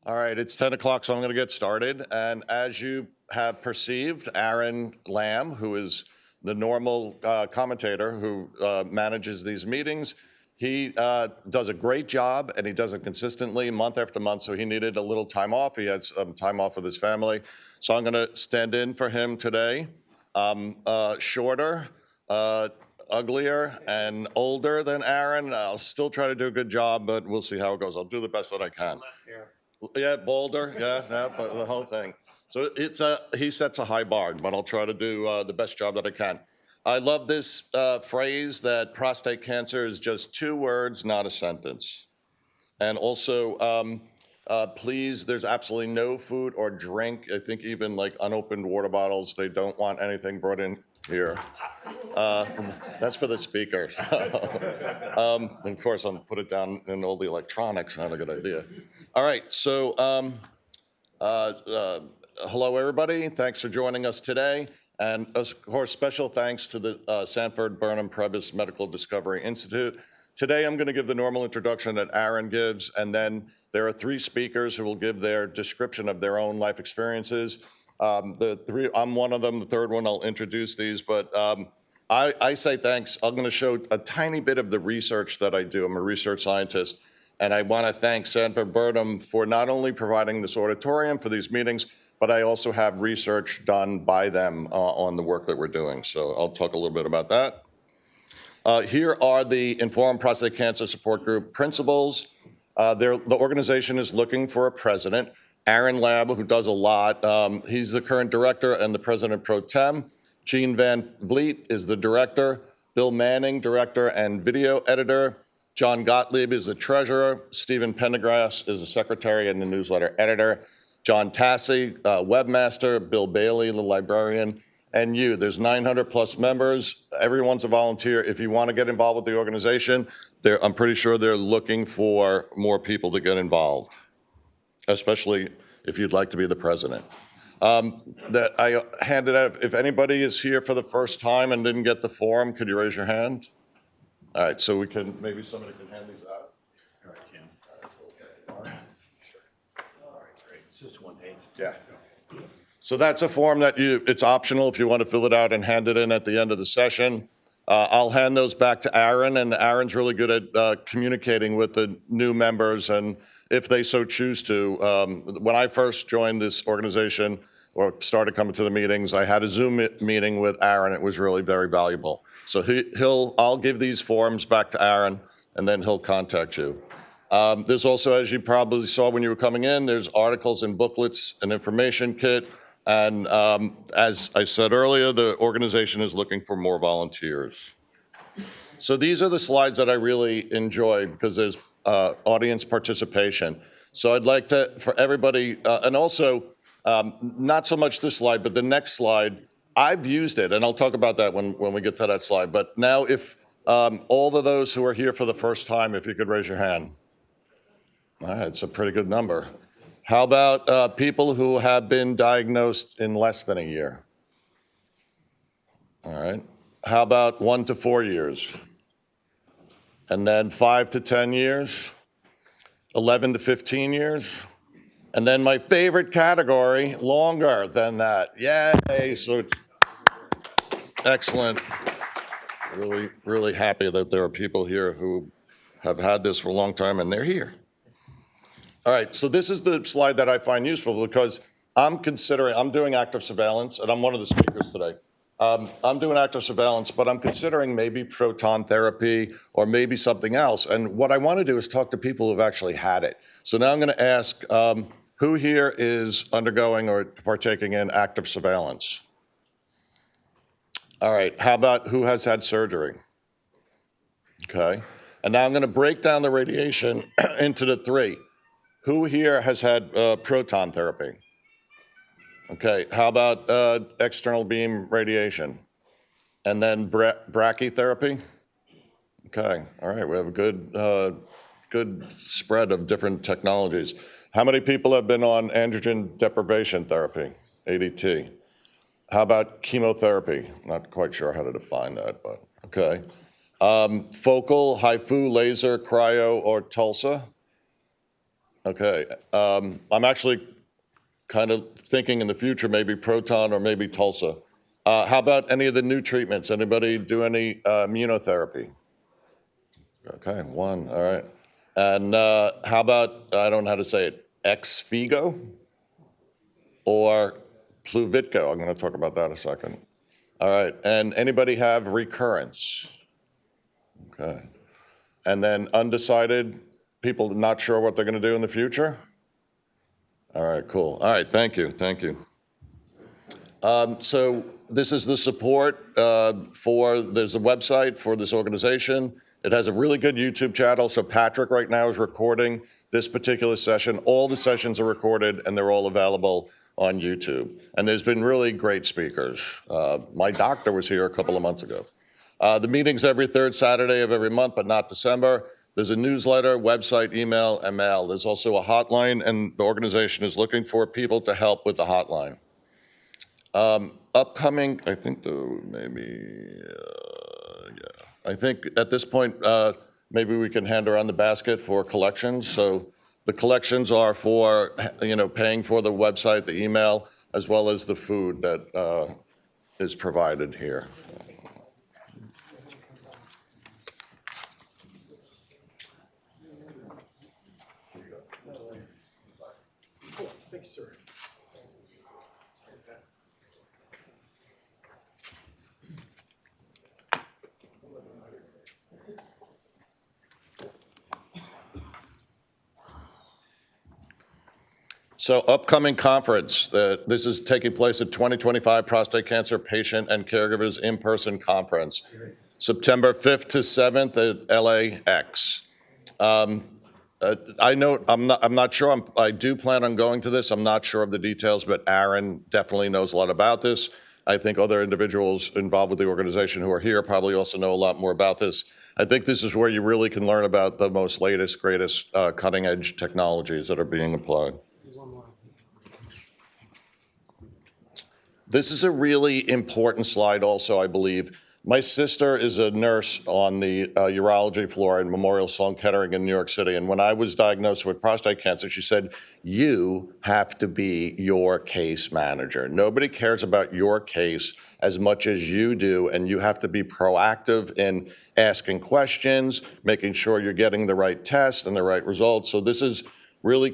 All right, it's 10 o'clock, so I'm going to get started. And as you have perceived, Aaron Lamb, who is the normal commentator who manages these meetings, he does a great job, and he does it consistently month after month, so he needed a little time off. He had some time off with his family. So I'm going to stand in for him today. Shorter, uglier, and older than Aaron. I'll still try to do a good job, but we'll see how it goes. I'll do the best that I can. Yeah, bolder, yeah, but the whole thing. So he sets a high bar, but I'll try to do the best job that I can. I love this phrase that prostate cancer is just 2 words, not a sentence. And also, please, there's absolutely no food or drink. I think even like unopened water bottles, they don't want anything brought in here. That's for the speakers. Of course, I'm put it down in all the electronics. Not a good idea. All right, so hello, everybody. Thanks for joining us today. And of course, special thanks to the Sanford Burnham Prebys Medical Discovery Institute. Today, I'm going to give the normal introduction that Aaron gives, and then there are 3 speakers who will give their description of their own life experiences. I'm one of them. The third one, I'll introduce these, but I say thanks. I'm going to show a tiny bit of the research that I do. I'm a research scientist, and I want to thank Sanford Burnham for not only providing this auditorium for these meetings, but I also have research done by them on the work that we're doing. So I'll talk a little bit about that. Here are the Informed Prostate Cancer Support Group principals. The organization is looking for a president. Aaron Lamb, who does a lot, he's the current director and the president pro tem. Jean Van Vliet is the director. Bill Manning, director and video editor. John Gottlieb is the treasurer. Stephen Pendergrass is the secretary and the newsletter editor. John Tassi, webmaster. Bill Bailey, the librarian. And you, there's 900 plus members. Everyone's a volunteer. If you want to get involved with the organization, I'm pretty sure they're looking for more people to get involved, especially if you'd like to be the president. That I handed out, if anybody is here for the first time and didn't get the form, could you raise your hand? All right, so maybe somebody can hand these out. All right, Kim. All right, sure. All right, great. It's just 1 page. Yeah. So that's a form that it's optional if you want to fill it out and hand it in at the end of the session. I'll hand those back to Aaron, and Aaron's really good at communicating with the new members, and if they so choose to. When I first joined this organization or started coming to the meetings, I had a Zoom meeting with Aaron. It was really very valuable. So I'll give these forms back to Aaron, and then he'll contact you. There's also, as you probably saw when you were coming in, there's articles and booklets, an information kit. And as I said earlier, the organization is looking for more volunteers. So these are the slides that I really enjoy because there's audience participation. So I'd like for everybody, and also not so much this slide, but the next slide, I've used it, and I'll talk about that when we get to that slide. But now if all of those who are here for the first time, if you could raise your hand. All right, it's a pretty good number. How about people who have been diagnosed in less than a year? All right. How about 1 to 4 years? And then 5 to 10 years? 11 to 15 years? And then my favorite category, longer than that. Yay! So it's excellent. Really, really happy that there are people here who have had this for a long time and they're here. All right, so this is the slide that I find useful because I'm doing active surveillance, and I'm one of the speakers today. I'm doing active surveillance, but I'm considering maybe proton therapy or maybe something else. And what I want to do is talk to people who've actually had it. So now I'm going to ask who here is undergoing or partaking in active surveillance? All right, how about who has had surgery? Okay, and now I'm going to break down the radiation into the 3. Who here has had proton therapy? Okay, how about external beam radiation? And then brachytherapy? Okay, all right, we have a good spread of different technologies. How many people have been on androgen deprivation therapy, ADT? How about chemotherapy? Not quite sure how to define that, but okay. Focal, HIFU, laser, cryo, or TULSA? Okay. I'm actually kind of thinking in the future, maybe Proton or maybe Tulsa. How about any of the new treatments? Anybody do any immunotherapy? Okay, one, all right. And how about, I don't know how to say it, ex-figo or Pluvitco? I'm going to talk about that in a second. All right, and anybody have recurrence? Okay. And then undecided, people not sure what they're going to do in the future? All right, cool. All right, thank you, thank you. So this is the support there's a website for this organization. It has a really good YouTube channel. So Patrick right now is recording this particular session. All the sessions are recorded and they're all available on YouTube. And there's been really great speakers. My doctor was here a couple of months ago. The meeting's every third Saturday of every month, but not December. There's a newsletter, website, email, and mail. There's also a hotline, and the organization is looking for people to help with the hotline. Upcoming, I think I think at this point, maybe we can hand around the basket for collections. So the collections are for, paying for the website, the email, as well as the food that is provided here. Thank you, sir. So upcoming conference, this is taking place at 2025 Prostate Cancer Patient and Caregivers In-Person Conference, September 5th to 7th at LAX. I know I'm not sure. I do plan on going to this. I'm not sure of the details, but Aaron definitely knows a lot about this. I think other individuals involved with the organization who are here probably also know a lot more about this. I think this is where you really can learn about the most latest, greatest cutting-edge technologies that are being applied. This is a really important slide also, I believe. My sister is a nurse on the urology floor in Memorial Sloan Kettering in New York City. And when I was diagnosed with prostate cancer, she said, you have to be your case manager. Nobody cares about your case as much as you do. And you have to be proactive in asking questions, making sure you're getting the right test and the right results. So this is really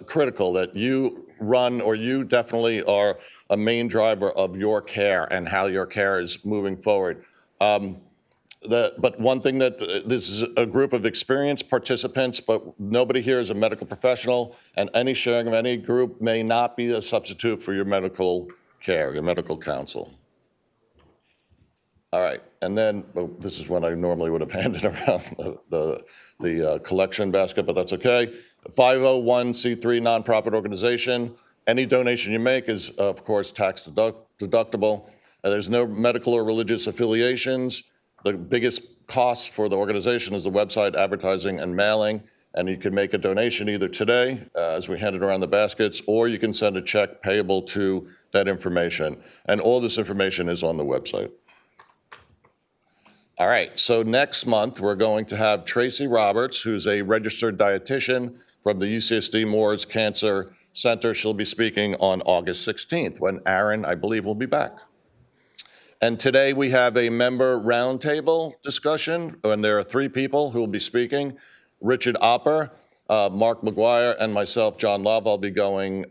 critical that you run, or you definitely are a main driver of your care and how your care is moving forward. But one thing that this is a group of experienced participants, but nobody here is a medical professional, and any sharing of any group may not be a substitute for your medical care, your medical counsel. All right, and then this is when I normally would have handed around the collection basket, but that's okay. 501c3 nonprofit organization. Any donation you make is, of course, tax deductible. There's no medical or religious affiliations. The biggest cost for the organization is the website, advertising, and mailing. And you can make a donation either today, as we handed around the baskets, or you can send a check payable to that information. And all this information is on the website. All right, so next month, we're going to have Tracy Roberts, who's a registered dietitian from the UCSD Moores Cancer Center. She'll be speaking on August 16th, when Aaron, I believe, will be back. And today we have a member roundtable discussion, and there are 3 people who will be speaking. Richard Opper, Marc McGuire, and myself, John Love. I'll be going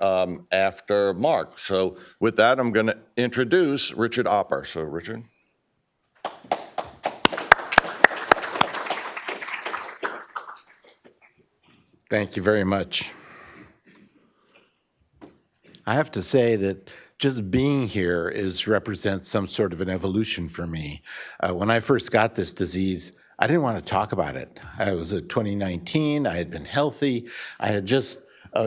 after Mark. So with that, I'm going to introduce Richard Opper. So Richard. Thank you very much. I have to say that just being here represents some sort of an evolution for me. When I first got this disease, I didn't want to talk about it. I was at 2019, I had been healthy. I had just,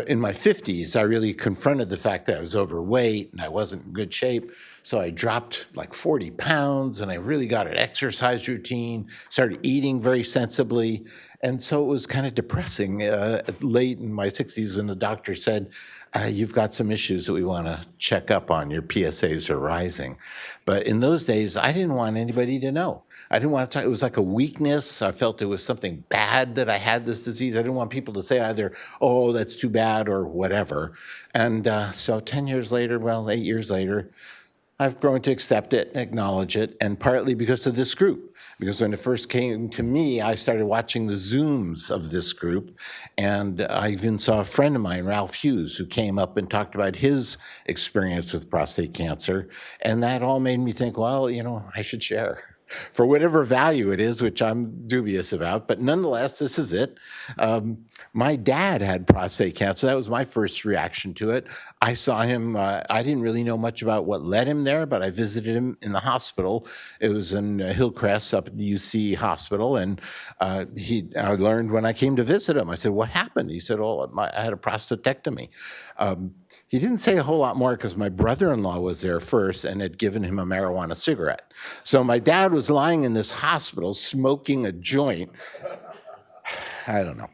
in my 50s, I really confronted the fact that I was overweight and I wasn't in good shape. So I dropped like 40 pounds and I really got an exercise routine, started eating very sensibly. And so it was kind of depressing late in my 60s when the doctor said, you've got some issues that we want to check up on. Your PSAs are rising. But in those days, I didn't want anybody to know. I didn't want to talk. It was like a weakness. I felt it was something bad that I had this disease. I didn't want people to say either, oh, that's too bad or whatever. And so 10 years later, well, 8 years later, I've grown to accept it, acknowledge it, and partly because of this group. Because when it first came to me, I started watching the Zooms of this group, and I even saw a friend of mine, Ralph Hughes, who came up and talked about his experience with prostate cancer, and that all made me think, well, I should share. For whatever value it is, which I'm dubious about, but nonetheless, this is it. My dad had prostate cancer. That was my first reaction to it. I saw him, I didn't really know much about what led him there, but I visited him in the hospital. It was in Hillcrest up at the UC hospital, and I learned when I came to visit him, I said, what happened? He said, oh, I had a prostatectomy. He didn't say a whole lot more because my brother-in-law was there first and had given him a marijuana cigarette. So my dad was lying in this hospital smoking a joint. I don't know.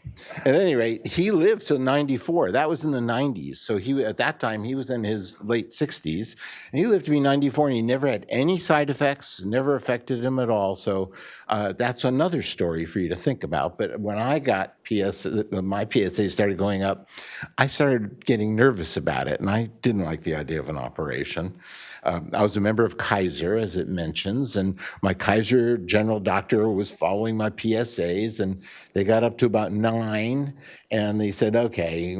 At any rate, he lived till 94. That was in the 90s. So at that time, he was in his late 60s. And he lived to be 94, and he never had any side effects, never affected him at all. So that's another story for you to think about. But when I got my PSA started going up, I started getting nervous about it, and I didn't like the idea of an operation. I was a member of Kaiser, as it mentions, and my Kaiser general doctor was following my PSAs, and they got up to about 9, and they said, okay,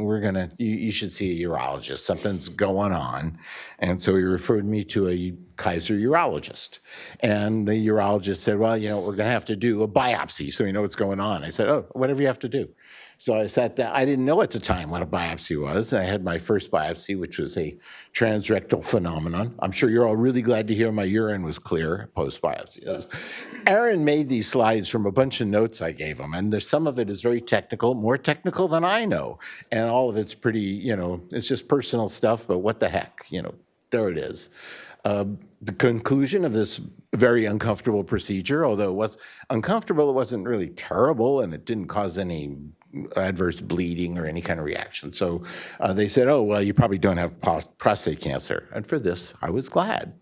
you should see a urologist. Something's going on. And so he referred me to a Kaiser urologist. And the urologist said, well, we're going to have to do a biopsy so we know what's going on. I said, oh, whatever you have to do. So I sat down. I didn't know at the time what a biopsy was. I had my first biopsy, which was a transrectal phenomenon. I'm sure you're all really glad to hear my urine was clear post-biopsy. Aaron made these slides from a bunch of notes I gave him, and some of it is very technical, more technical than I know. And all of it's pretty, it's just personal stuff, but what the heck, there it is. The conclusion of this very uncomfortable procedure, although it was uncomfortable, it wasn't really terrible, and it didn't cause any adverse bleeding or any kind of reaction. So they said, oh, well, you probably don't have prostate cancer. And for this, I was glad.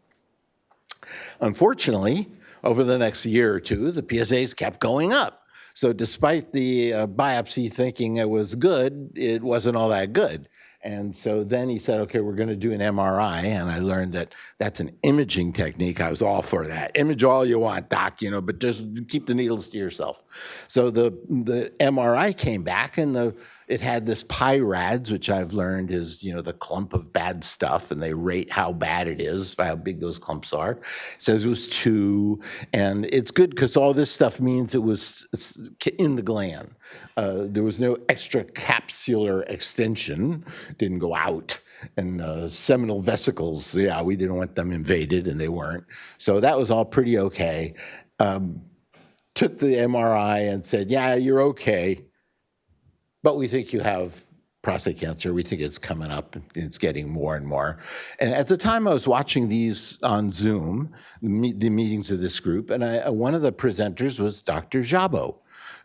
Unfortunately, over the next year or two, the PSAs kept going up. So despite the biopsy thinking it was good, it wasn't all that good. And so then he said, okay, we're going to do an MRI. And I learned that that's an imaging technique. I was all for that. Image all you want, doc, but just keep the needles to yourself. So the MRI came back, and it had this PIRADS, which I've learned is, the clump of bad stuff, and they rate how bad it is by how big those clumps are. It says it was 2, and it's good because all this stuff means it was in the gland. There was no extra capsular extension, didn't go out. And seminal vesicles, yeah, we didn't want them invaded, and they weren't. So that was all pretty okay. Took the MRI and said, yeah, you're okay, but we think you have prostate cancer. We think it's coming up. It's getting more and more. And at the time, I was watching these on Zoom, the meetings of this group, and one of the presenters was Dr. Jabo,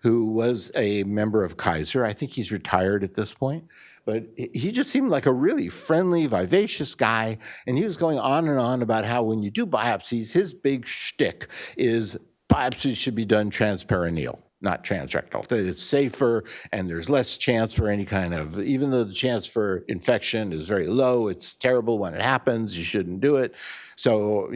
who was a member of Kaiser. I think he's retired at this point. But he just seemed like a really friendly, vivacious guy. And he was going on and on about how when you do biopsies, his big shtick is biopsies should be done transperineal, not transrectal, that it's safer and there's less chance for any kind of, even though the chance for infection is very low, it's terrible when it happens, you shouldn't do it. So,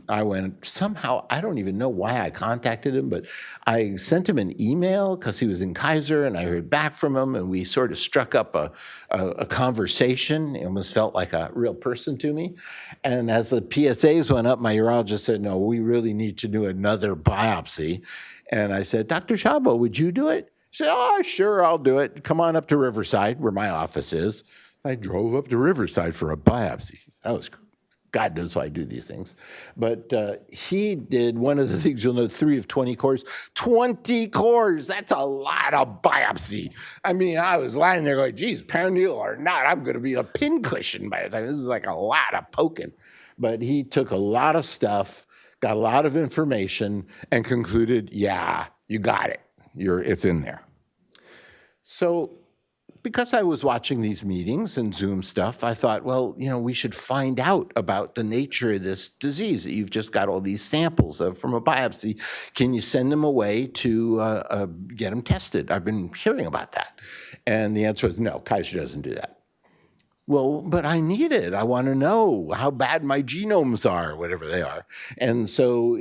I went somehow, I don't even know why I contacted him, but I sent him an email because he was in Kaiser, and I heard back from him, and we sort of struck up a conversation. It almost felt like a real person to me. And as the PSAs went up, my urologist said, no, we really need to do another biopsy. And I said, Dr. Shabo, would you do it? He said, oh, sure, I'll do it. Come on up to Riverside, where my office is. I drove up to Riverside for a biopsy. That was God knows why I do these things. But he did one of the things you'll know, 3 of 20 cores. 20 cores, that's a lot of biopsy. I mean, I was lying there going, geez, perineal or not, I'm going to be a pincushion by the time. This is like a lot of poking. But he took a lot of stuff, got a lot of information, and concluded, yeah, you got it. It's in there. So because I was watching these meetings and Zoom stuff, I thought, well, we should find out about the nature of this disease that you've just got all these samples of from a biopsy. Can you send them away to get them tested? I've been hearing about that. And the answer was no, Kaiser doesn't do that. Well, but I need it. I want to know how bad my genomes are, whatever they are. And so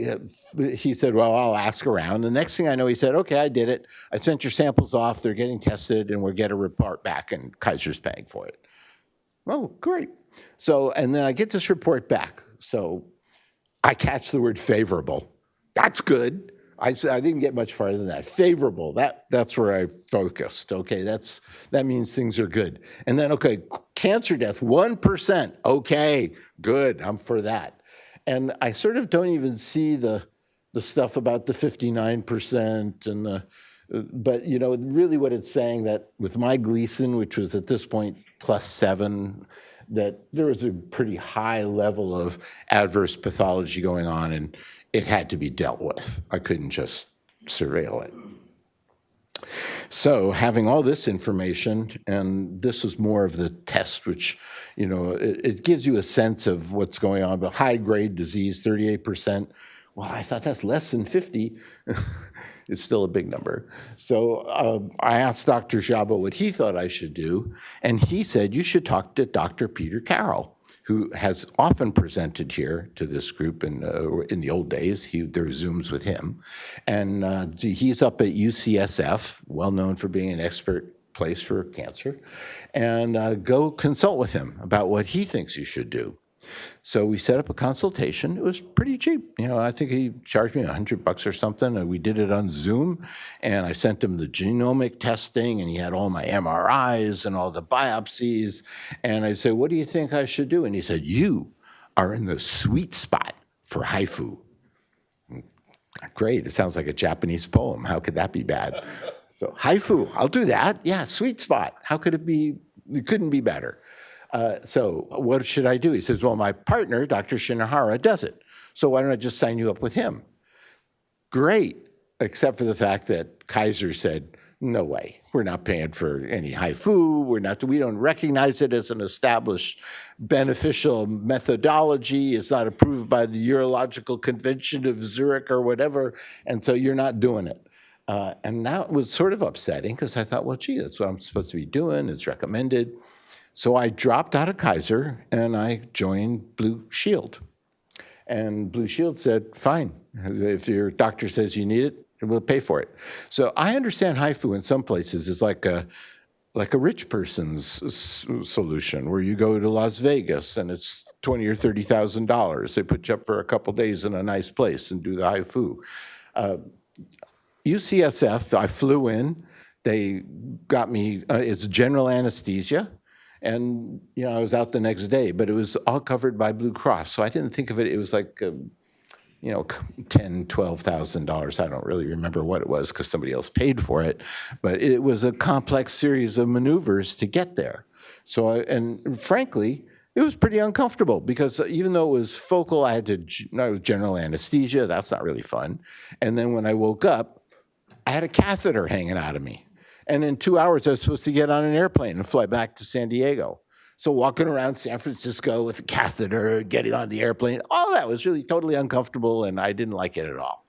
he said, well, I'll ask around. The next thing I know, he said, okay, I did it. I sent your samples off. They're getting tested, and we'll get a report back, and Kaiser's paying for it. Oh, great. So, and then I get this report back. So I catch the word favorable. That's good. I didn't get much farther than that. Favorable, that's where I focused. Okay, that means things are good. And then, okay, cancer death, 1%. Okay, good, I'm for that. And I sort of don't even see the stuff about the 59% and but really what it's saying that with my Gleason, which was at this point +7, that there was a pretty high level of adverse pathology going on, and it had to be dealt with. I couldn't just surveil it. So having all this information, and this was more of the test, which, it gives you a sense of what's going on, but high-grade disease, 38%. Well, I thought that's less than 50. It's still a big number. So I asked Dr. Jolla what he thought I should do, and he said, you should talk to Dr. Peter Carroll, who has often presented here to this group in the old days. There were Zooms with him. And he's up at UCSF, well known for being an expert place for cancer. And go consult with him about what he thinks you should do. So we set up a consultation. It was pretty cheap. I think he charged me $100 or something. And we did it on Zoom. And I sent him the genomic testing, and he had all my MRIs and all the biopsies. And I said, what do you think I should do? And he said, you are in the sweet spot for HIFU. Great. It sounds like a Japanese poem. How could that be bad? So HIFU, I'll do that. Yeah, sweet spot. How could it be? It couldn't be better. So what should I do? He says, well, my partner, Dr. Shinohara, does it. So why don't I just sign you up with him? Great, except for the fact that Kaiser said, no way, we're not paying for any HIFU. We don't recognize it as an established beneficial methodology. It's not approved by the Urological Convention of Zurich or whatever, and so you're not doing it. And that was sort of upsetting because I thought, well, gee, that's what I'm supposed to be doing. It's recommended. So I dropped out of Kaiser and I joined Blue Shield. And Blue Shield said, fine, if your doctor says you need it, we'll pay for it. So I understand HIFU in some places is like a rich person's solution where you go to Las Vegas and it's $20,000 or $30,000. They put you up for a couple days in a nice place and do the HIFU. UCSF, I flew in. They got me, it's general anesthesia. And, I was out the next day, but it was all covered by Blue Cross. So I didn't think of it. It was like, $10,000, $12,000. I don't really remember what it was because somebody else paid for it. But it was a complex series of maneuvers to get there. So, and frankly, it was pretty uncomfortable because even though it was focal, I was general anesthesia. That's not really fun. And then when I woke up, I had a catheter hanging out of me. And in 2 hours, I was supposed to get on an airplane and fly back to San Diego. So walking around San Francisco with a catheter, getting on the airplane, all that was really totally uncomfortable, and I didn't like it at all.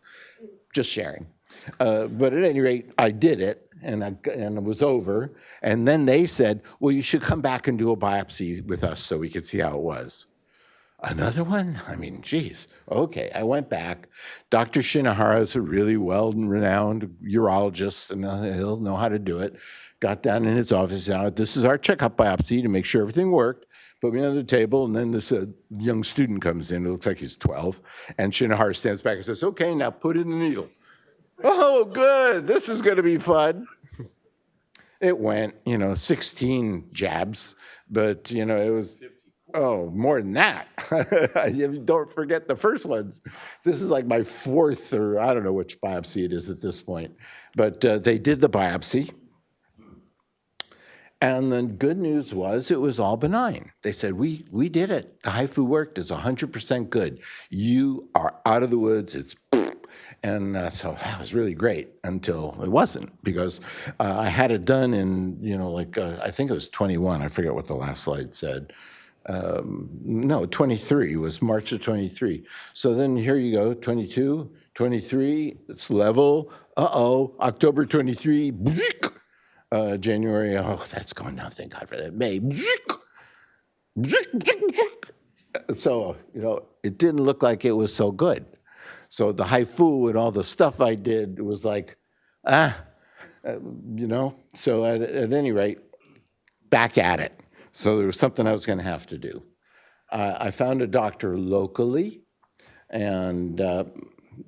Just sharing. But at any rate, I did it, and it was over. And then they said, well, you should come back and do a biopsy with us so we could see how it was. Another one? I mean, geez. Okay, I went back. Dr. Shinohara is a really well-renowned urologist, and he'll know how to do it. Got down in his office. Now, this is our checkup biopsy to make sure everything worked. Put me on the table, and then this young student comes in. It looks like he's 12. And Shinohara stands back and says, okay, now put in the needle. Oh, good. This is going to be fun. It went, 16 jabs, but, it was... Oh, more than that. Don't forget the first ones. This is like my fourth, or I don't know which biopsy it is at this point. But they did the biopsy. And the good news was it was all benign. They said, we did it. The HIFU worked. It's 100% good. You are out of the woods. It's And so that was really great until it wasn't, because I had it done in, I think it was 21. I forget what the last slide said. No, 23 was March of 23. So then here you go, 22, 23, it's level. October 23, January, that's going down, thank God for that. May, so, it didn't look like it was so good. So the haifu and all the stuff I did was like, So at any rate, back at it. So there was something I was going to have to do. I found a doctor locally, and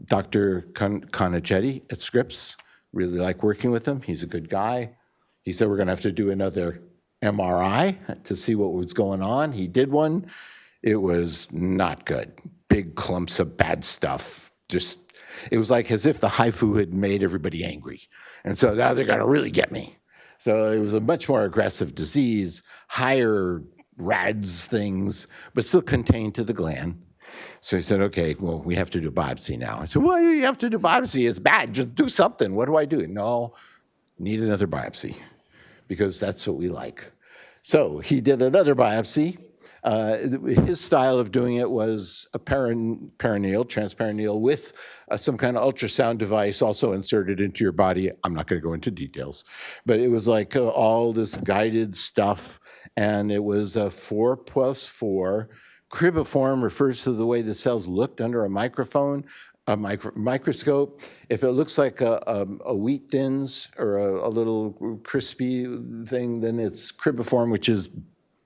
Dr. Conichetti at Scripps. Really like working with him. He's a good guy. He said we're going to have to do another MRI to see what was going on. He did one. It was not good. Big clumps of bad stuff. It was like as if the haifu had made everybody angry. And so now they're going to really get me. So it was a much more aggressive disease, higher RADS things, but still contained to the gland. So he said, okay, well, we have to do biopsy now. I said, why do you have to do biopsy? It's bad. Just do something. What do I do? No, need another biopsy, because that's what we like. So he did another biopsy. His style of doing it was a perineal, transperineal, with some kind of ultrasound device also inserted into your body. I'm not going to go into details, but it was like all this guided stuff, and it was a 4+4. Cribiform refers to the way the cells looked under a microscope. If it looks like a wheat thins or a little crispy thing, then it's cribiform, which is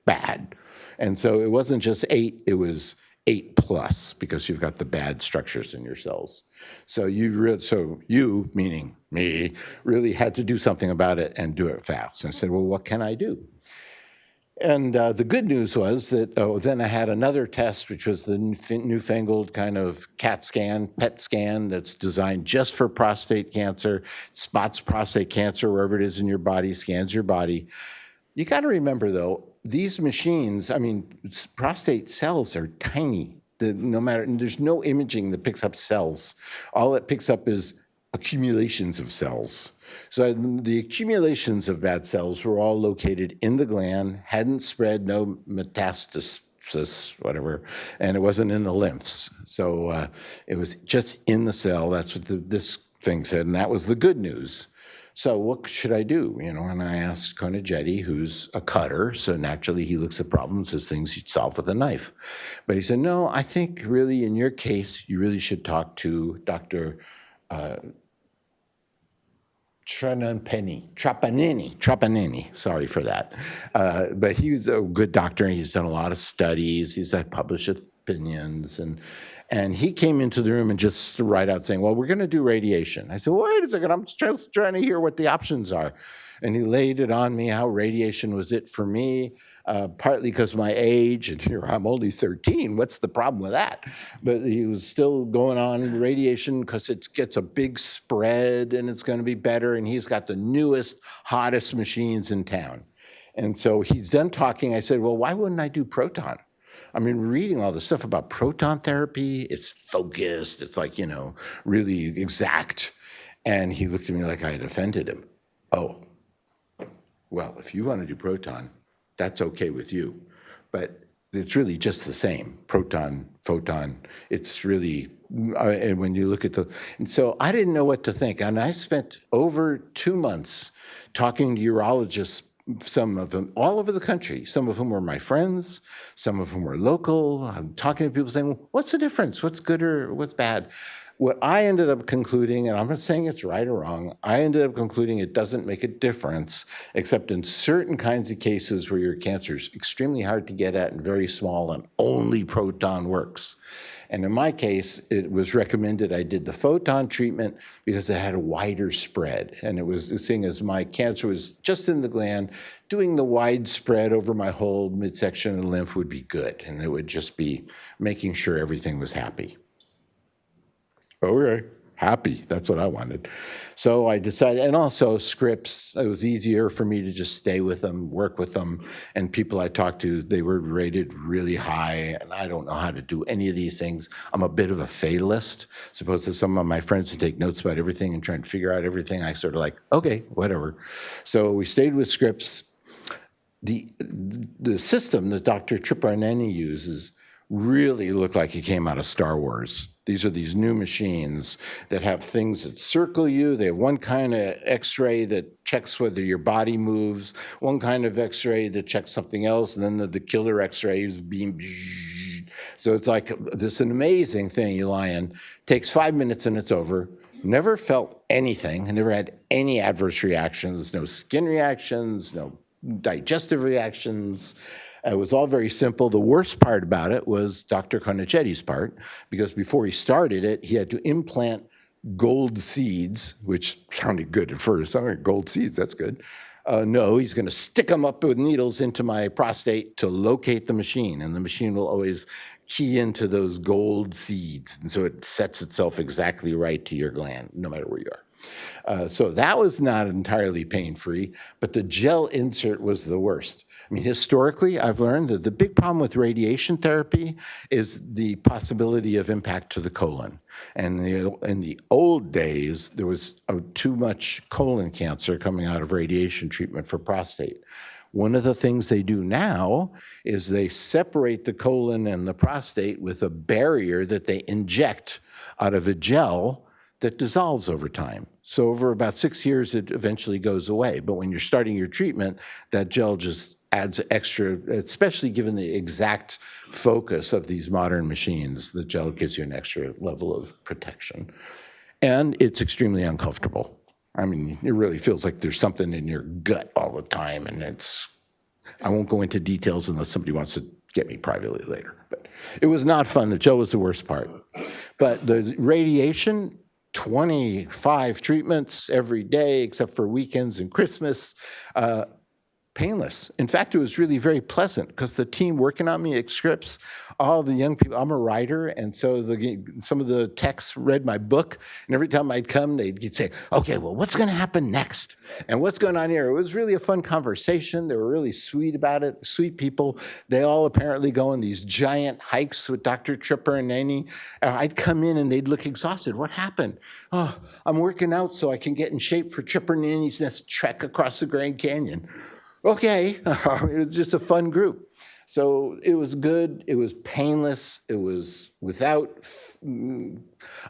bad. And so it wasn't just 8, it was 8+, because you've got the bad structures in your cells. So you, meaning me, really had to do something about it and do it fast. And I said, well, what can I do? And the good news was that then I had another test, which was the newfangled kind of CAT scan, PET scan, that's designed just for prostate cancer, spots prostate cancer wherever it is in your body, scans your body. You got to remember, though, these machines, prostate cells are tiny. There's no imaging that picks up cells. All it picks up is accumulations of cells. So the accumulations of bad cells were all located in the gland, hadn't spread, no metastasis, whatever, and it wasn't in the lymphs. So it was just in the cell. That's what this thing said, and that was the good news. So what should I do? And I asked Conichetti, who's a cutter, so naturally he looks at problems as things you'd solve with a knife. But he said, no, I think really in your case, you really should talk to Dr. Trapanini, sorry for that. But he's a good doctor. He's done a lot of studies. He's had published opinions. And he came into the room and just right out saying, well, we're going to do radiation. I said, wait a second, I'm just trying to hear what the options are. And he laid it on me how radiation was it for me, partly because of my age, and here I'm only 13. What's the problem with that? But he was still going on radiation because it gets a big spread and it's going to be better. And he's got the newest, hottest machines in town. And so he's done talking. I said, well, why wouldn't I do proton? Reading all the stuff about proton therapy, it's focused, it's like, really exact. And he looked at me like I had offended him. Oh, well, if you want to do proton, that's okay with you. But it's really just the same, proton, photon. It's really, and when you look at and so I didn't know what to think. And I spent over 2 months talking to urologists, some of them all over the country. Some of whom were my friends, some of whom were local. I'm talking to people saying, well, what's the difference? What's good or what's bad? What I ended up concluding, and I'm not saying it's right or wrong, I ended up concluding it doesn't make a difference, except in certain kinds of cases where your cancer is extremely hard to get at and very small and only proton works. And in my case, it was recommended I did the photon treatment because it had a wider spread. And it was seeing as my cancer was just in the gland, doing the wide spread over my whole midsection and lymph would be good. And it would just be making sure everything was happy. Okay. happy. That's what I wanted. So I decided, and also scripts, it was easier for me to just stay with them, work with them. And people I talked to, they were rated really high, and I don't know how to do any of these things. I'm a bit of a fatalist. Supposed to some of my friends who take notes about everything and try to figure out everything, I sort of like, okay, whatever. So we stayed with scripts. The system that Dr. Triparneni uses really looked like it came out of Star Wars. These are these new machines that have things that circle you. They have one kind of X-ray that checks whether your body moves, one kind of X-ray that checks something else, and then the killer X-rays beam. So it's like this an amazing thing you lie in. Takes 5 minutes and it's over. Never felt anything. I never had any adverse reactions, no skin reactions, no digestive reactions. It was all very simple. The worst part about it was Dr. Conicetti's part, because before he started it, he had to implant gold seeds, which sounded good at first. I mean, gold seeds, that's good. No, he's going to stick them up with needles into my prostate to locate the machine, and the machine will always key into those gold seeds, and so it sets itself exactly right to your gland, no matter where you are. So that was not entirely pain-free, but the gel insert was the worst. I mean, historically, I've learned that the big problem with radiation therapy is the possibility of impact to the colon. And in the old days, there was too much colon cancer coming out of radiation treatment for prostate. One of the things they do now is they separate the colon and the prostate with a barrier that they inject out of a gel that dissolves over time. So over about 6 years, it eventually goes away. But when you're starting your treatment, that gel just adds extra, especially given the exact focus of these modern machines. The gel gives you an extra level of protection. And it's extremely uncomfortable. I mean, it really feels like there's something in your gut all the time, and I won't go into details unless somebody wants to get me privately later. But it was not fun. The gel was the worst part. But the radiation, 25 treatments every day except for weekends and Christmas, painless. In fact, it was really very pleasant because the team working on me at Scripps, all the young people, I'm a writer, and so some of the techs read my book, and every time I'd come, they'd say, okay, well, what's going to happen next? And what's going on here? It was really a fun conversation. They were really sweet about it, sweet people. They all apparently go on these giant hikes with Dr. Triparneni. I'd come in and they'd look exhausted. What happened? Oh, I'm working out so I can get in shape for Triparneni's next trek across the Grand Canyon. Okay, it was just a fun group. So it was good, it was painless, it was without,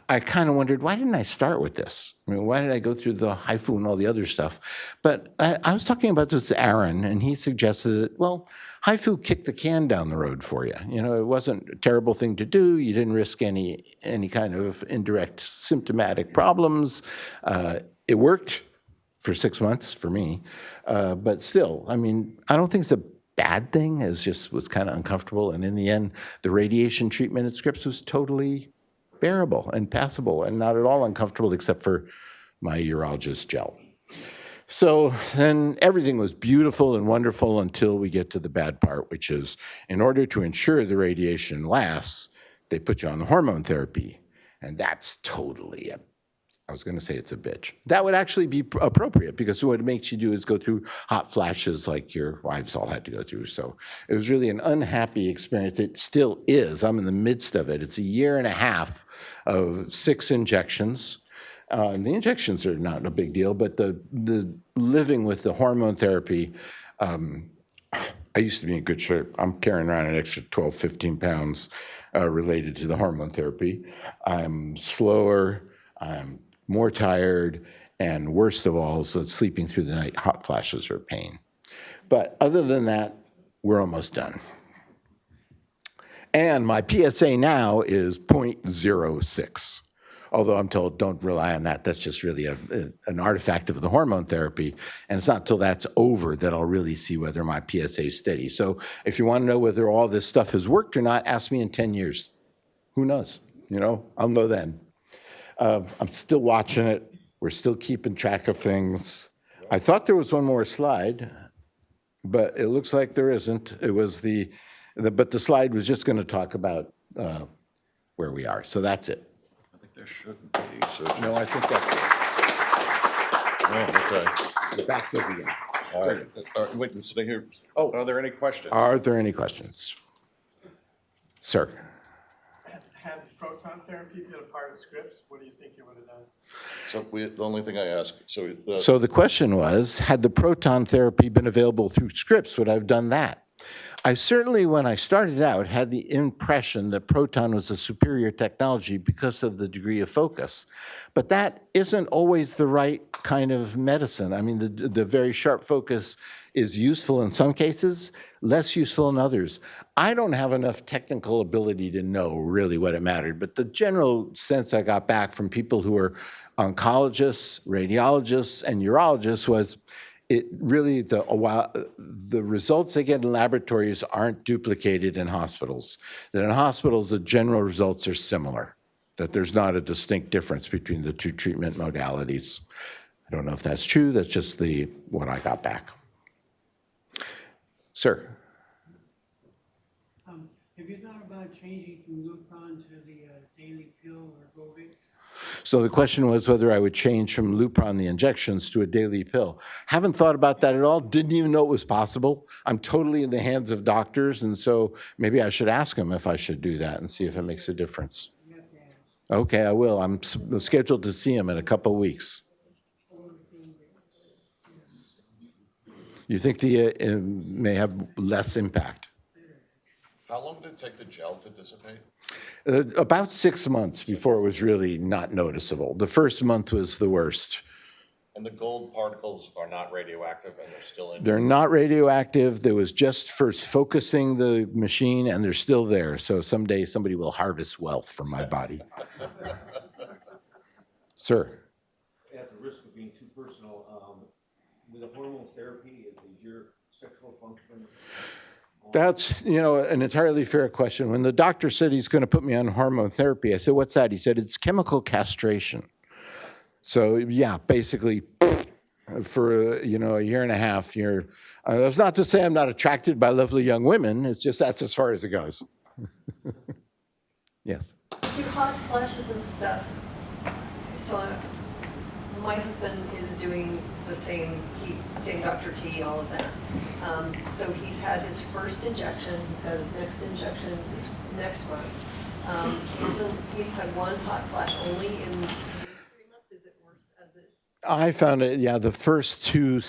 I kind of wondered, why didn't I start with this? I mean, why did I go through the HIFU and all the other stuff? But I was talking about this to Aaron, and he suggested that, well, HIFU kicked the can down the road for you. You know, it wasn't a terrible thing to do. You didn't risk any kind of indirect symptomatic problems. It worked for 6 months for me. But still, I mean, I don't think it's a bad thing. It just was kind of uncomfortable. And in the end, the radiation treatment at Scripps was totally bearable and passable and not at all uncomfortable except for my urologist gel. So then everything was beautiful and wonderful until we get to the bad part, which is in order to ensure the radiation lasts, they put you on the hormone therapy. And that's totally I was going to say it's a bitch. That would actually be appropriate because what it makes you do is go through hot flashes like your wives all had to go through. So it was really an unhappy experience. It still is. I'm in the midst of it. It's a year and a half of 6 injections. The injections are not a big deal, but the living with the hormone therapy, I used to be in good shape. I'm carrying around an extra 12, 15 pounds related to the hormone therapy. I'm slower. I'm more tired, and worst of all, so sleeping through the night, hot flashes are a pain. But other than that, we're almost done. And my PSA now is 0.06. Although I'm told don't rely on that. That's just really an artifact of the hormone therapy. And it's not until that's over that I'll really see whether my PSA is steady. So if you want to know whether all this stuff has worked or not, ask me in 10 years. Who knows? You know, I'll know then. I'm still watching it. We're still keeping track of things. I thought there was one more slide, but it looks like there isn't. It was but the slide was just going to talk about where we are. So that's it. I think there shouldn't be, so just... No, I think that's Oh, okay. it. Back to the end. All right. Wait, stay here. Oh, are there any questions? Are there any questions? Sir? Had proton therapy been a part of scripts, what do you think you would have done? So the only thing I ask, So the question was, had the proton therapy been available through scripts, would I have done that? I certainly, when I started out, had the impression that proton was a superior technology because of the degree of focus. But that isn't always the right kind of medicine. I mean, the very sharp focus is useful in some cases, less useful in others. I don't have enough technical ability to know really what it mattered, but the general sense I got back from people who are oncologists, radiologists, and urologists was it really, the results they get in laboratories aren't duplicated in hospitals. That in hospitals, the general results are similar, that there's not a distinct difference between the two treatment modalities. I don't know if that's true, that's just what I got back. Sir? Have you thought about changing from Lupron to the daily pill or Govix? So the question was whether I would change from Lupron, the injections, to a daily pill. Haven't thought about that at all. Didn't even know it was possible. I'm totally in the hands of doctors, and so maybe I should ask them if I should do that and see if it makes a difference. You have to ask. Okay, I will. I'm scheduled to see him in a couple of weeks. You think it may have less impact? how long did it take the gel to dissipate? About 6 months before it was really not noticeable. The first month was the worst. And the gold particles are not radioactive and they're still in? They're not radioactive. There was just first focusing the machine, and they're still there. So someday somebody will harvest wealth from my body. Sir? At the risk of being too personal, with the hormone therapy, is your sexual function? That's, an entirely fair question. When the doctor said he's going to put me on hormone therapy, I said, what's that? He said, it's chemical castration. So, yeah, basically, for, a year and a half, that's not to say I'm not attracted by lovely young women. It's just that's as far as it goes. Yes. Do hot flashes and stuff. So my husband is doing the same Dr. T, all of that. So he's had his first injection. He's had his next injection next month. He's had one hot flash only in 3 months. Is it worse as it? I found it, the first two,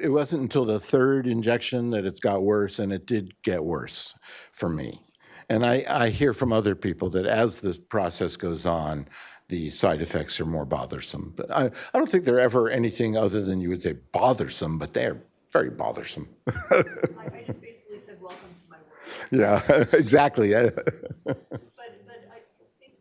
it wasn't until the third injection that it got worse, and it did get worse for me. And I hear from other people that as the process goes on, the side effects are more bothersome. But I don't think they're ever anything other than you would say bothersome, but they're very bothersome. I just basically said, welcome to my world. Yeah, exactly. But I think,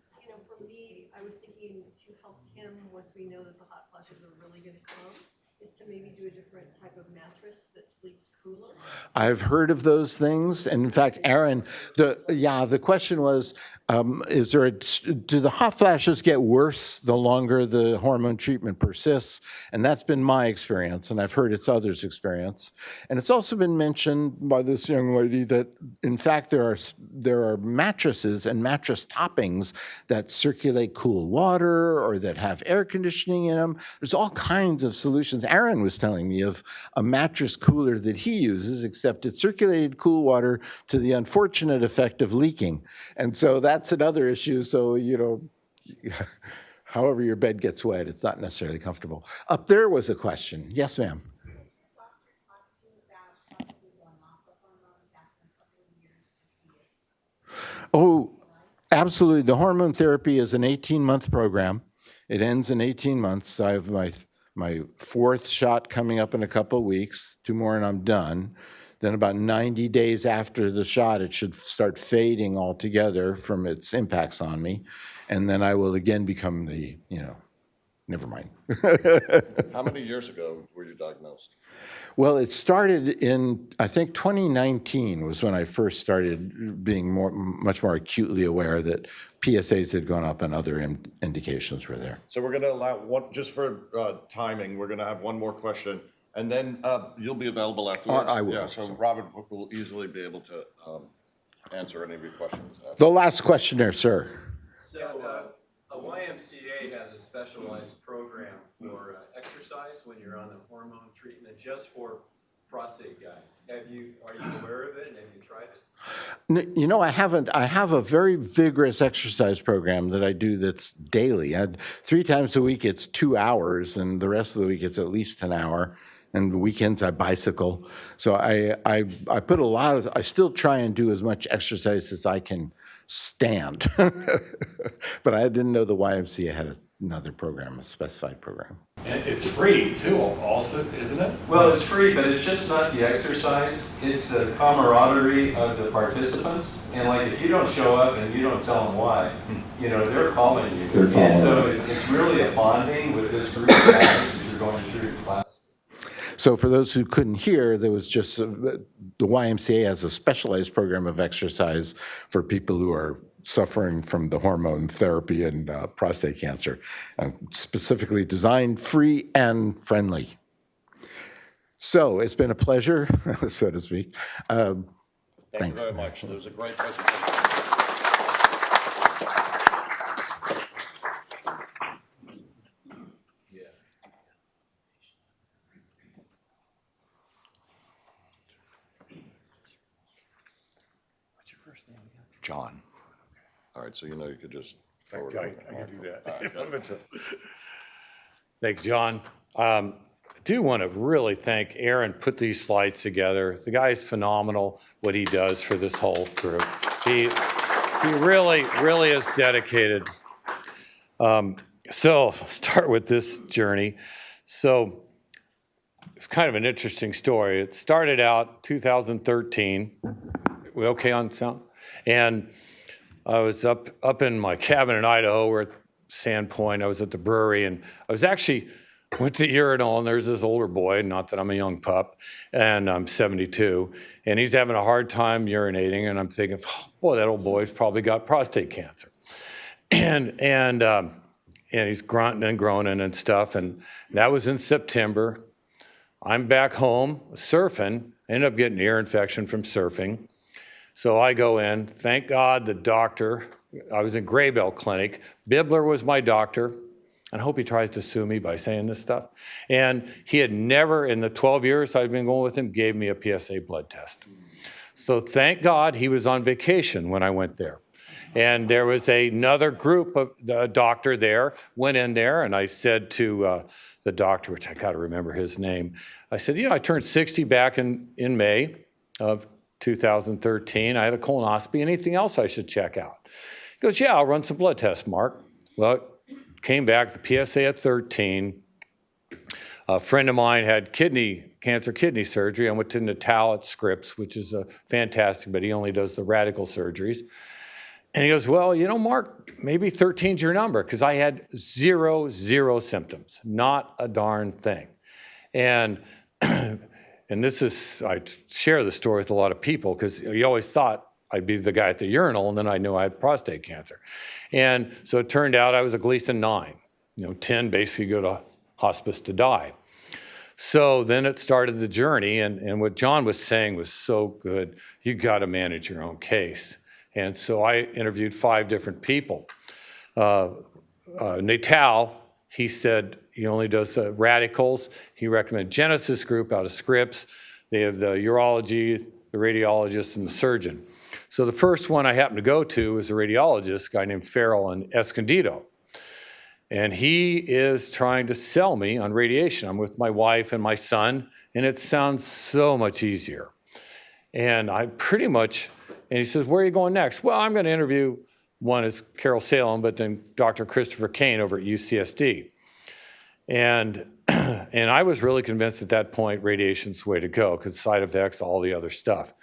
for me, I was thinking to help him, once we know that the hot flashes are really going to come, is to maybe do a different type of mattress that sleeps cooler. I've heard of those things. And in fact, Aaron, the question was, do the hot flashes get worse the longer the hormone treatment persists? And that's been my experience, and I've heard it's others' experience. And it's also been mentioned by this young lady that, in fact, there are mattresses and mattress toppings that circulate cool water or that have air conditioning in them. There's all kinds of solutions. Aaron was telling me of a mattress cooler that he uses, except it circulated cool water to the unfortunate effect of leaking. And so that's another issue. So, however your bed gets wet, it's not necessarily comfortable. Up there was a question. Yes, ma'am. Oh, absolutely. The hormone therapy is an 18-month program. It ends in 18 months. I have my fourth shot coming up in a couple of weeks, 2 more and I'm done. Then about 90 days after the shot, it should start fading altogether from its impacts on me. And then I will again become never mind. How many years ago were you diagnosed? Well, it started in, I think 2019 was when I first started being much more acutely aware that PSAs had gone up and other indications were there. So we're going to allow one, just for timing, we're going to have one more question. And then you'll be available afterwards. I will. Yeah, so Robert will easily be able to answer any of your questions. The last questioner, sir. So YMCA has a specialized program for exercise when you're on the hormone treatment just for prostate guys. Are you aware of it and have you tried it? You know, I haven't. I have a very vigorous exercise program that I do that's daily. 3 times a week, it's 2 hours, and the rest of the week, it's at least an hour. And the weekends, I bicycle. So I put a lot of, I still try and do as much exercise as I can stand. But I didn't know the YMCA had another program, a specified program. And it's free too, also, isn't it? Well, it's free, but it's just not the exercise. It's the camaraderie of the participants. And like, if you don't show up and you don't tell them why, you know, they're calling you. They're following. And so it's really a bonding with this group of guys that you're going through the class. So for those who couldn't hear, there was just, the YMCA has a specialized program of exercise for people who are suffering from the hormone therapy and prostate cancer, specifically designed, free, and friendly. So it's been a pleasure, so to speak. Thank Thanks. you very much. It was a great presentation. John. All right, so you know you could just forward I it. can do All right, that. good. Thanks, John. I do want to really thank Aaron put these slides together. The guy's phenomenal what he does for this whole group. He really, really is dedicated. So start with this journey. So it's kind of an interesting story. It started out 2013. We okay on sound? And I was up in my cabin in Idaho. We're at Sandpoint. I was at the brewery, and I was actually went to the urinal, and there's this older boy, not that I'm a young pup, and I'm 72, and he's having a hard time urinating, and I'm thinking, oh, boy, that old boy's probably got prostate cancer. And he's grunting and groaning and stuff, and that was in September. I'm back home surfing. I ended up getting an ear infection from surfing. So I go in. Thank God the doctor, I was in Graybell Clinic. Bibler was my doctor. And I hope he tries to sue me by saying this stuff. And he had never, in the 12 years I'd been going with him, gave me a PSA blood test. So thank God he was on vacation when I went there. And there was another group of the doctor there, went in there, and I said to the doctor, which I got to remember his name, I said, you know, I turned 60 back in May of 2013. I had a colonoscopy. Anything else I should check out? He goes, yeah, I'll run some blood tests, Mark. Well, came back, the PSA at 13. A friend of mine had kidney surgery. I went to Natal at Scripps, which is fantastic, but he only does the radical surgeries. And he goes, well, you know, Mark, maybe 13's your number, because I had zero symptoms, not a darn thing. And this is, I share the story with a lot of people, because you always thought I'd be the guy at the urinal, and then I knew I had prostate cancer. And so it turned out I was a Gleason 9. 10 basically go to hospice to die. So then it started the journey, and what John was saying was so good. You got to manage your own case. And so I interviewed 5 different people. Natal, he said he only does the radicals. He recommended Genesis Group out of Scripps. They have the urology, the radiologist, and the surgeon. So the first one I happened to go to was a radiologist, a guy named Farrell in Escondido. And he is trying to sell me on radiation. I'm with my wife and my son, and it sounds so much easier. And I pretty much, and he says, where are you going next? Well, I'm going to interview, one is Carol Salem, but then Dr. Christopher Kane over at UCSD. And I was really convinced at that point radiation's the way to go, because side effects, all the other stuff.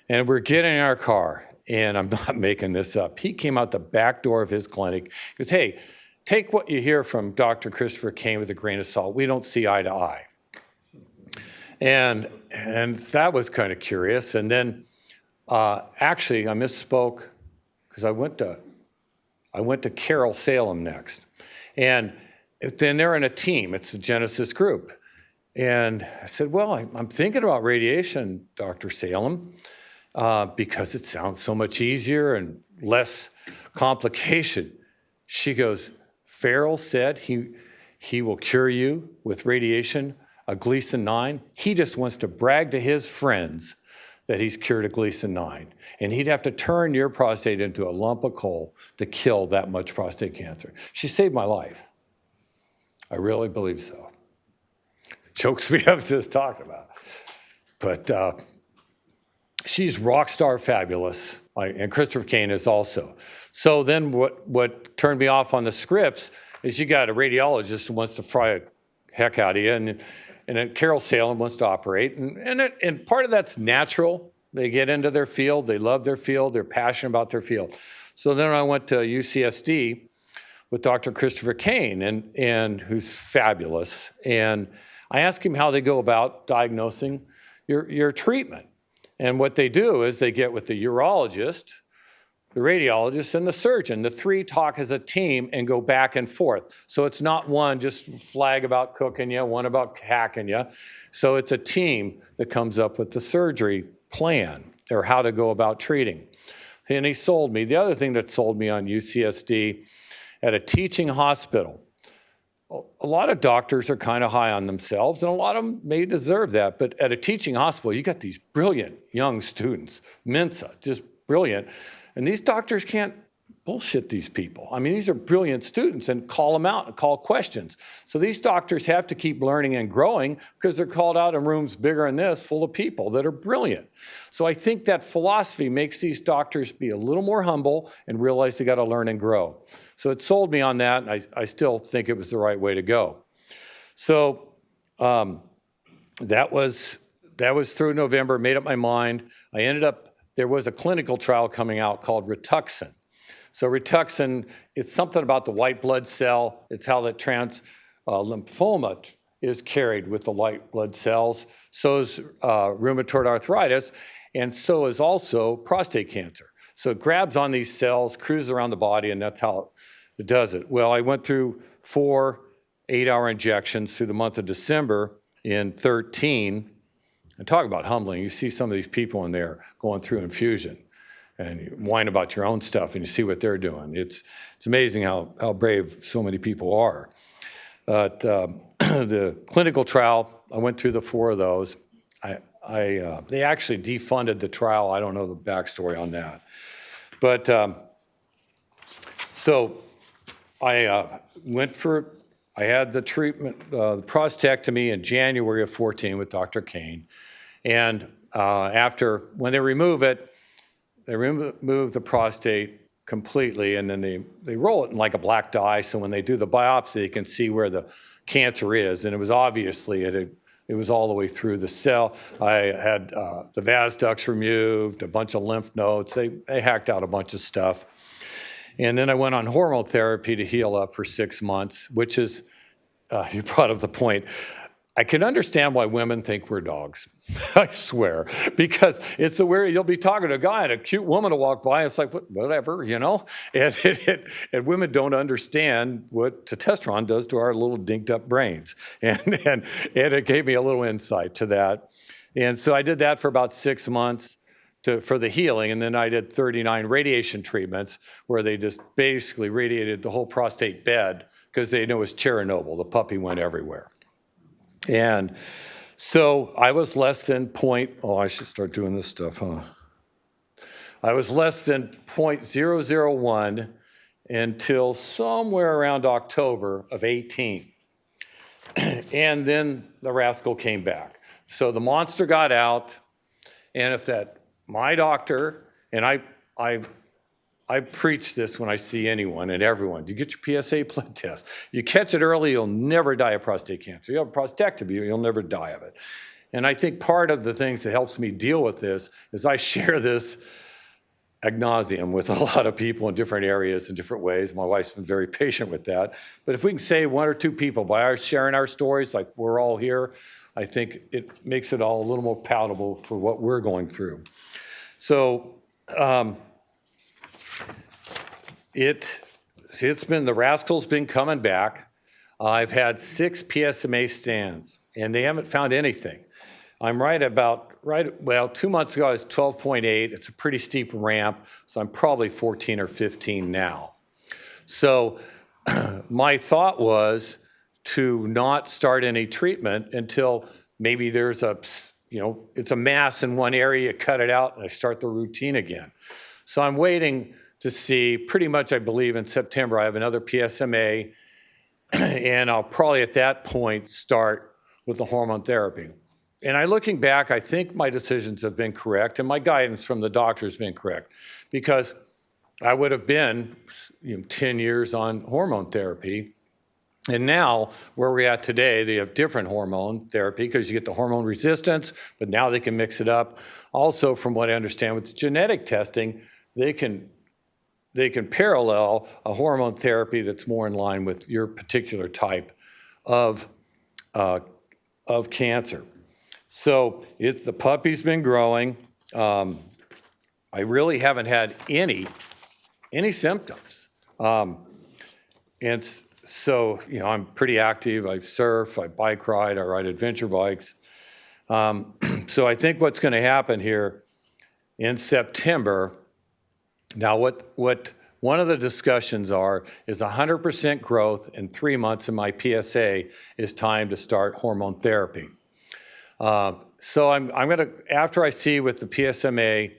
And we're getting in our car, and I'm not making this up. He came out the back door of his clinic. He goes, hey, take what you hear from Dr. Christopher Kane with a grain of salt. We don't see eye to eye. And that was kind of curious. And then actually, I misspoke, because I went to Carol Salem next. And then they're in a team. It's a Genesis group. And I said, well, I'm thinking about radiation, Dr. Salem, because it sounds so much easier and less complication. She goes, Farrell said he will cure you with radiation, a Gleason 9. He just wants to brag to his friends that he's cured a Gleason 9. And he'd have to turn your prostate into a lump of coal to kill that much prostate cancer. She saved my life. I really believe so. Chokes me up just talking about it. But she's rock star fabulous. And Christopher Kane is also. So then what turned me off on the scripts is you got a radiologist who wants to fry a heck out of you, and then Carol Salem wants to operate. And part of that's natural. They get into their field. They love their field. They're passionate about their field. So then I went to UCSD with Dr. Christopher Kane, and who's fabulous. And I asked him how they go about diagnosing your treatment. And what they do is they get with the urologist, the radiologist, and the surgeon. The three talk as a team and go back and forth. So it's not one just flag about cooking you, one about hacking you. So it's a team that comes up with the surgery plan or how to go about treating. And he sold me. The other thing that sold me on UCSD, at a teaching hospital, a lot of doctors are kind of high on themselves, and a lot of them may deserve that. But at a teaching hospital, you got these brilliant young students, Mensa, just brilliant. And these doctors can't bullshit these people. I mean, these are brilliant students, and call them out and call questions. So these doctors have to keep learning and growing because they're called out in rooms bigger than this full of people that are brilliant. So I think that philosophy makes these doctors be a little more humble and realize they got to learn and grow. So it sold me on that, and I still think it was the right way to go. So that was through November, made up my mind. There was a clinical trial coming out called Rituxan. So Rituxan, it's something about the white blood cell. It's how that lymphoma is carried with the white blood cells. So is rheumatoid arthritis, and so is also prostate cancer. So it grabs on these cells, cruises around the body, and that's how it does it. Well, I went through 4 8-hour injections through the month of December in 2013. And talk about humbling. You see some of these people in there going through infusion, and you whine about your own stuff, and you see what they're doing. It's amazing how brave so many people are. But the clinical trial, I went through the 4 of those. They actually defunded the trial. I don't know the backstory on that. But so I had the treatment, the prostatectomy in January of 2014 with Dr. Kane. And when they remove it, they remove the prostate completely, and then they roll it in like a black dye, so when they do the biopsy, they can see where the cancer is. And it was obviously, it was all the way through the cell. I had the vas ducts removed, a bunch of lymph nodes. They hacked out a bunch of stuff. And then I went on hormone therapy to heal up for 6 months, which is, you brought up the point, I can understand why women think we're dogs. I swear, because it's the way you'll be talking to a guy and a cute woman will walk by. And it's like, whatever, you know? And women don't understand what testosterone does to our little dinked up brains. And it gave me a little insight to that. And so I did that for about 6 months for the healing. And then I did 39 radiation treatments where they just basically radiated the whole prostate bed because they knew it was Chernobyl. The puppy went everywhere. And so I was less than I should start doing this stuff, huh? I was less than 0.001 until somewhere around October of 2018. And then the rascal came back. So the monster got out, and my doctor, and I preach this when I see anyone and everyone. You get your PSA blood test. You catch it early, you'll never die of prostate cancer. You have a prostatectomy, you'll never die of it. And I think part of the things that helps me deal with this is I share this ad nauseum with a lot of people in different areas in different ways. My wife's been very patient with that. But if we can save 1 or 2 people by sharing our stories, like we're all here, I think it makes it all a little more palatable for what we're going through. So, it's been, the rascal's been coming back. I've had 6 PSMA scans, and they haven't found anything. I'm well, 2 months ago I was 12.8. It's a pretty steep ramp, so I'm probably 14 or 15 now. So my thought was to not start any treatment until maybe there's it's a mass in one area, cut it out, and I start the routine again. So I'm waiting to see, pretty much I believe in September, I have another PSMA, and I'll probably at that point start with the hormone therapy. And looking back, I think my decisions have been correct, and my guidance from the doctor has been correct, because I would have been 10 years on hormone therapy. And now, where we're at today, they have different hormone therapy because you get the hormone resistance, but now they can mix it up. Also, from what I understand with genetic testing, they can parallel a hormone therapy that's more in line with your particular type of cancer. So the puppy's been growing. I really haven't had any symptoms. So, I'm pretty active. I surf, I bike ride, I ride adventure bikes. So I think what's going to happen here in September, now what one of the discussions is 100% growth in 3 months in my PSA is time to start hormone therapy. So I'm going to, after I see with the PSMA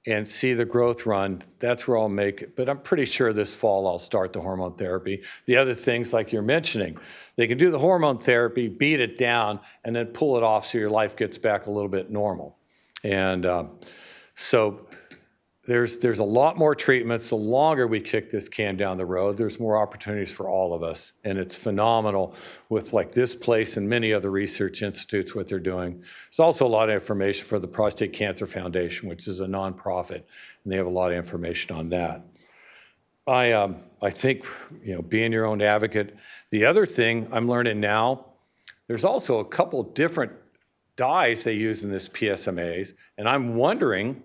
and see the growth run, that's where I'll make it. But I'm pretty sure this fall I'll start the hormone therapy. The other things, like you're mentioning, they can do the hormone therapy, beat it down, and then pull it off so your life gets back a little bit normal. And so there's a lot more treatments. The longer we kick this can down the road, there's more opportunities for all of us. And it's phenomenal with like this place and many other research institutes, what they're doing. There's also a lot of information for the Prostate Cancer Foundation, which is a nonprofit, and they have a lot of information on that. I think, being your own advocate. The other thing I'm learning now, there's also a couple different dyes they use in this PSMAs, and I'm wondering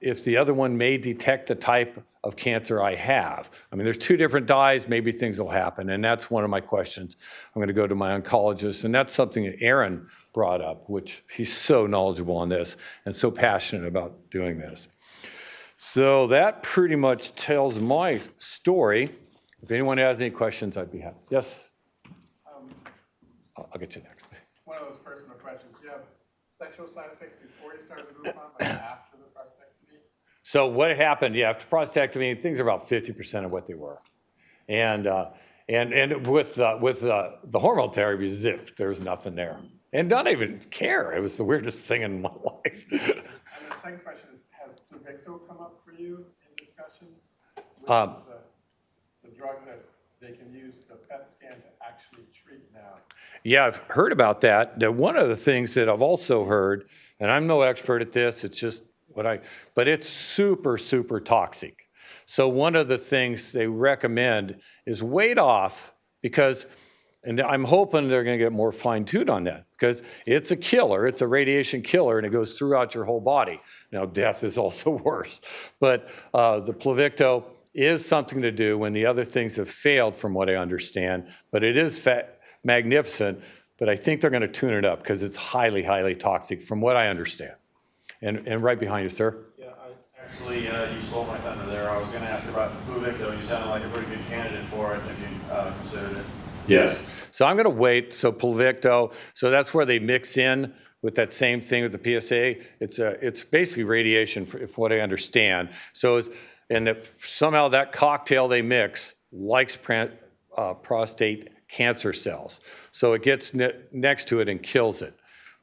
if the other one may detect the type of cancer I have. I mean, there's 2 different dyes, maybe things will happen, and that's one of my questions. I'm gonna go to my oncologist, and that's something that Aaron brought up, which he's so knowledgeable on this and so passionate about doing this. So that pretty much tells my story. If anyone has any questions, I'd be happy. Yes? I'll get you next. One of those personal questions. Do you have sexual side effects before you started the Groupon, like after the prostatectomy? So what happened, after prostatectomy, things are about 50% of what they were. And with the hormone therapy, zip, there was nothing there. And don't even care. It was the weirdest thing in my life. And the second question is, has Pluvicto come up for you in discussions? Which is the drug that they can use the PET scan to actually treat now? Yeah, I've heard about that. One of the things that I've also heard, and I'm no expert at this, it's just but it's super, super toxic. So one of the things they recommend is wait off and I'm hoping they're going to get more fine-tuned on that, because it's a killer, it's a radiation killer, and it goes throughout your whole body. Now, death is also worse. But the Pluvicto is something to do when the other things have failed, from what I understand. But it is magnificent, but I think they're going to tune it up because it's highly, highly toxic, from what I understand. And right behind you, sir. Yeah, actually, you stole my thunder there. I was going to ask about Pluvicto. You sounded like a pretty good candidate for it if you considered it. Yes. So I'm going to wait. So Pluvicto, so that's where they mix in with that same thing with the PSA. It's basically radiation, from what I understand. So somehow that cocktail they mix likes prostate cancer cells. So it gets next to it and kills it.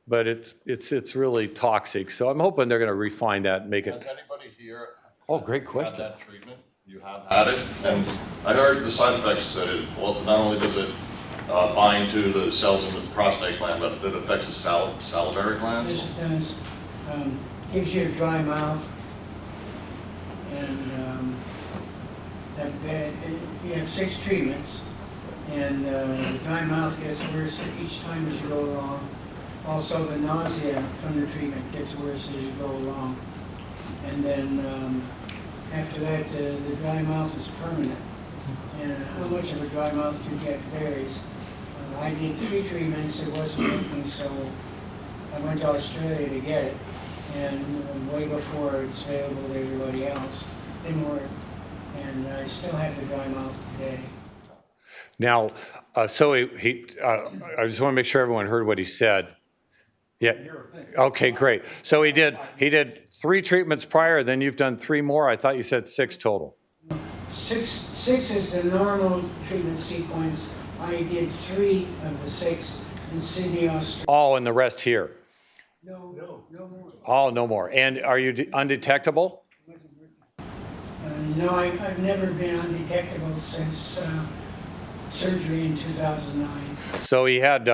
But it's really toxic. So I'm hoping they're going to refine that and make it. Has anybody here? Oh, great question. Had that treatment? You have had it, and I heard the side effects that not only does it bind to the cells in the prostate gland, but it affects the salivary glands. Yes, it does. Gives you a dry mouth, and you have 6 treatments, and the dry mouth gets worse each time as you go along. Also, the nausea from the treatment gets worse as you go along. And then after that, the dry mouth is permanent. And how much of a dry mouth you get varies. I did 3 treatments, it wasn't working, so I went to Australia to get it. And way before it's available to everybody else, didn't work. and I still have the dry mouth today. Now, so I just want to make sure everyone heard what he said. Yeah. Okay, great. So he did 3 treatments prior, then you've done 3 more? I thought you said 6 total. Six is the normal treatment sequence. I did 3 of the 6 in Sydney, Australia. All, and the rest here? No more. All, no more. And are you undetectable? No, I've never been undetectable since surgery in 2009. So he had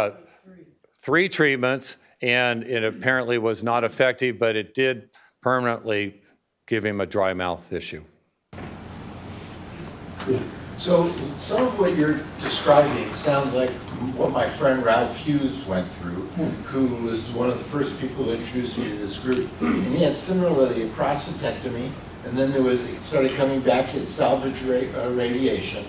3 treatments, and it apparently was not effective, but it did permanently give him a dry mouth issue. So some of what you're describing sounds like what my friend Ralph Hughes went through, who was one of the first people who introduced me to this group. And he had similarly a prostatectomy, and then it started coming back, he had salvage radiation.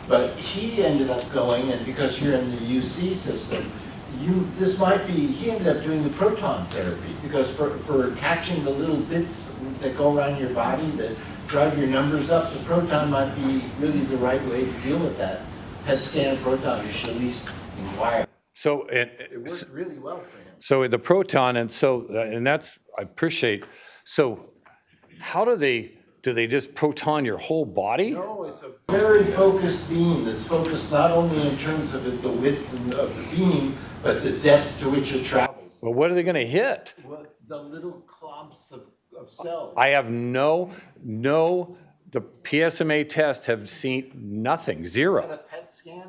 But he ended up going, and because you're in the UC system, he ended up doing the proton therapy, because for catching the little bits that go around your body that drive your numbers up, the proton might be really the right way to deal with that. PET scan proton, you should at least inquire. So It worked really well for him. So the proton, and that's, I appreciate, so how do they just proton your whole body? No, it's a very focused beam that's focused not only in terms of the width of the beam, but the depth to which it travels. Well, what are they going to hit? Well, the little clumps of cells. I have the PSMA tests have seen nothing, Is 0. that a PET scan?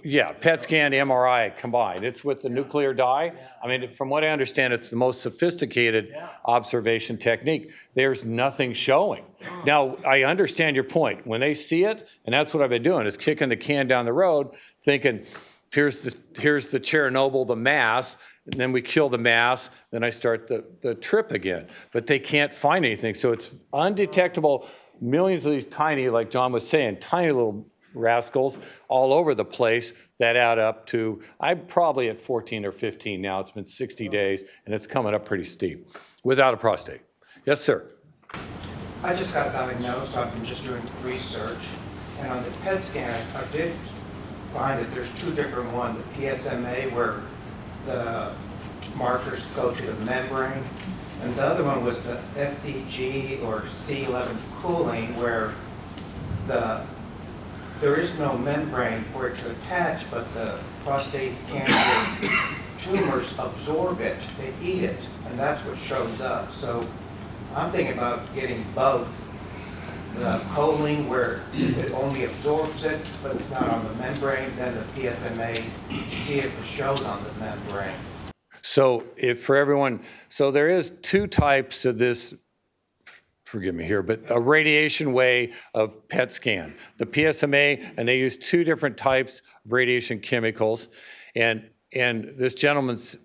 Yeah, PET scan, MRI combined. It's with the nuclear dye. I mean, from what I understand, it's the most sophisticated observation technique. There's nothing showing. Now, I understand your point. When they see it, and that's what I've been doing, is kicking the can down the road, thinking, here's the Chernobyl, the mass, and then we kill the mass, then I start the trip again. But they can't find anything, so it's undetectable. Millions of these tiny, like John was saying, tiny little rascals all over the place that add up to, I'm probably at 14 or 15 now. It's been 60 days, and it's coming up pretty steep without a prostate. Yes, sir. I just got diagnosed, so I've been just doing research. And on the PET scan, I did find that there's 2 different ones. The PSMA, where the markers go to the membrane, and the other one was the FDG or C11 cooling, where there is no membrane for it to attach, but the prostate cancer tumors absorb it, they eat it, and that's what shows up. So I'm thinking about getting both. The choline, where it only absorbs it, but it's not on the membrane, then the PSMA, see if it shows on the membrane. So for everyone, so there is 2 types of this, forgive me here, but a radiation way of PET scan. The PSMA, and they use 2 different types of radiation chemicals. And this gentleman's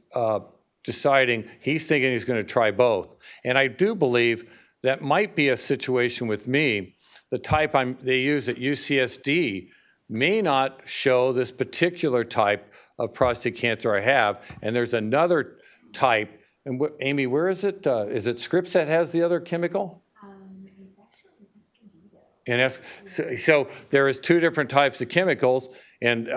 deciding, he's thinking he's going to try both. And I do believe that might be a situation with me. The type they use at UCSD may not show this particular type of prostate cancer I have, and there's another type. And Amy, where is it? Is it Scripps that has the other chemical? It's actually So there is 2 different types of chemicals, and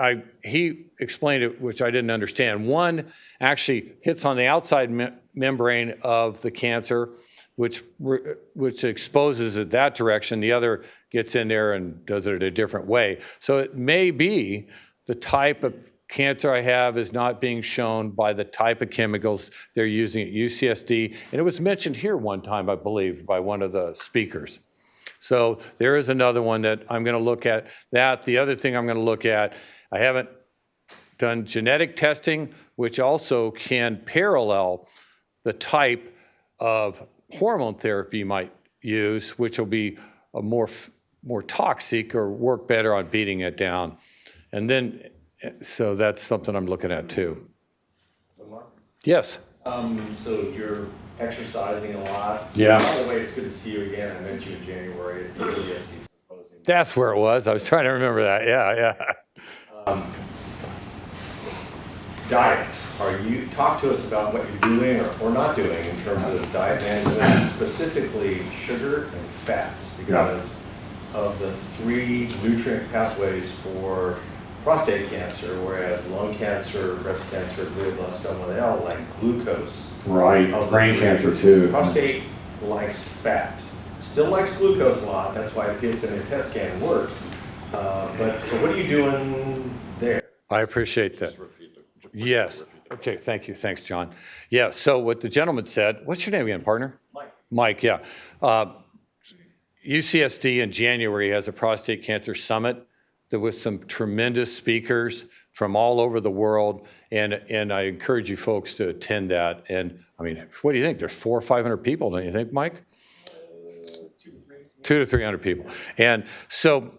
he explained it, which I didn't understand. One actually hits on the outside membrane of the cancer, which exposes it that direction. The other gets in there and does it a different way. So it may be the type of cancer I have is not being shown by the type of chemicals they're using at UCSD. And it was mentioned here one time, I believe, by one of the speakers. So there is another one that I'm going to look at. The other thing I'm going to look at, I haven't done genetic testing, which also can parallel the type of hormone therapy you might use, which will be a more toxic or work better on beating it down. And then, so that's something I'm looking at too. So Mark? Yes. So you're exercising a lot. Yeah. By the way, it's good to see you again. I met you in January at the OESD symposium. That's where it was. I was trying to remember that. Yeah. Diet. Talk to us about what you're doing or not doing in terms of diet management, specifically sugar and fats, because of the 3 nutrient pathways for prostate cancer, whereas lung cancer, breast cancer, glioblastoma, they all like glucose. Right, brain cancer too. Prostate likes fat. Still likes glucose a lot, that's why the PSMA PET scan works. But, so what are you doing there? I appreciate that. Yes. Okay, thank you. Thanks, John. Yeah, so what the gentleman said, what's your name again, partner? Mike. Mike, yeah. UCSD in January has a prostate cancer summit. There was some tremendous speakers from all over the world, and I encourage you folks to attend that. And I mean, what do you think? There's 400 or 500 people, don't you think, Mike? 200 to 300 people. And so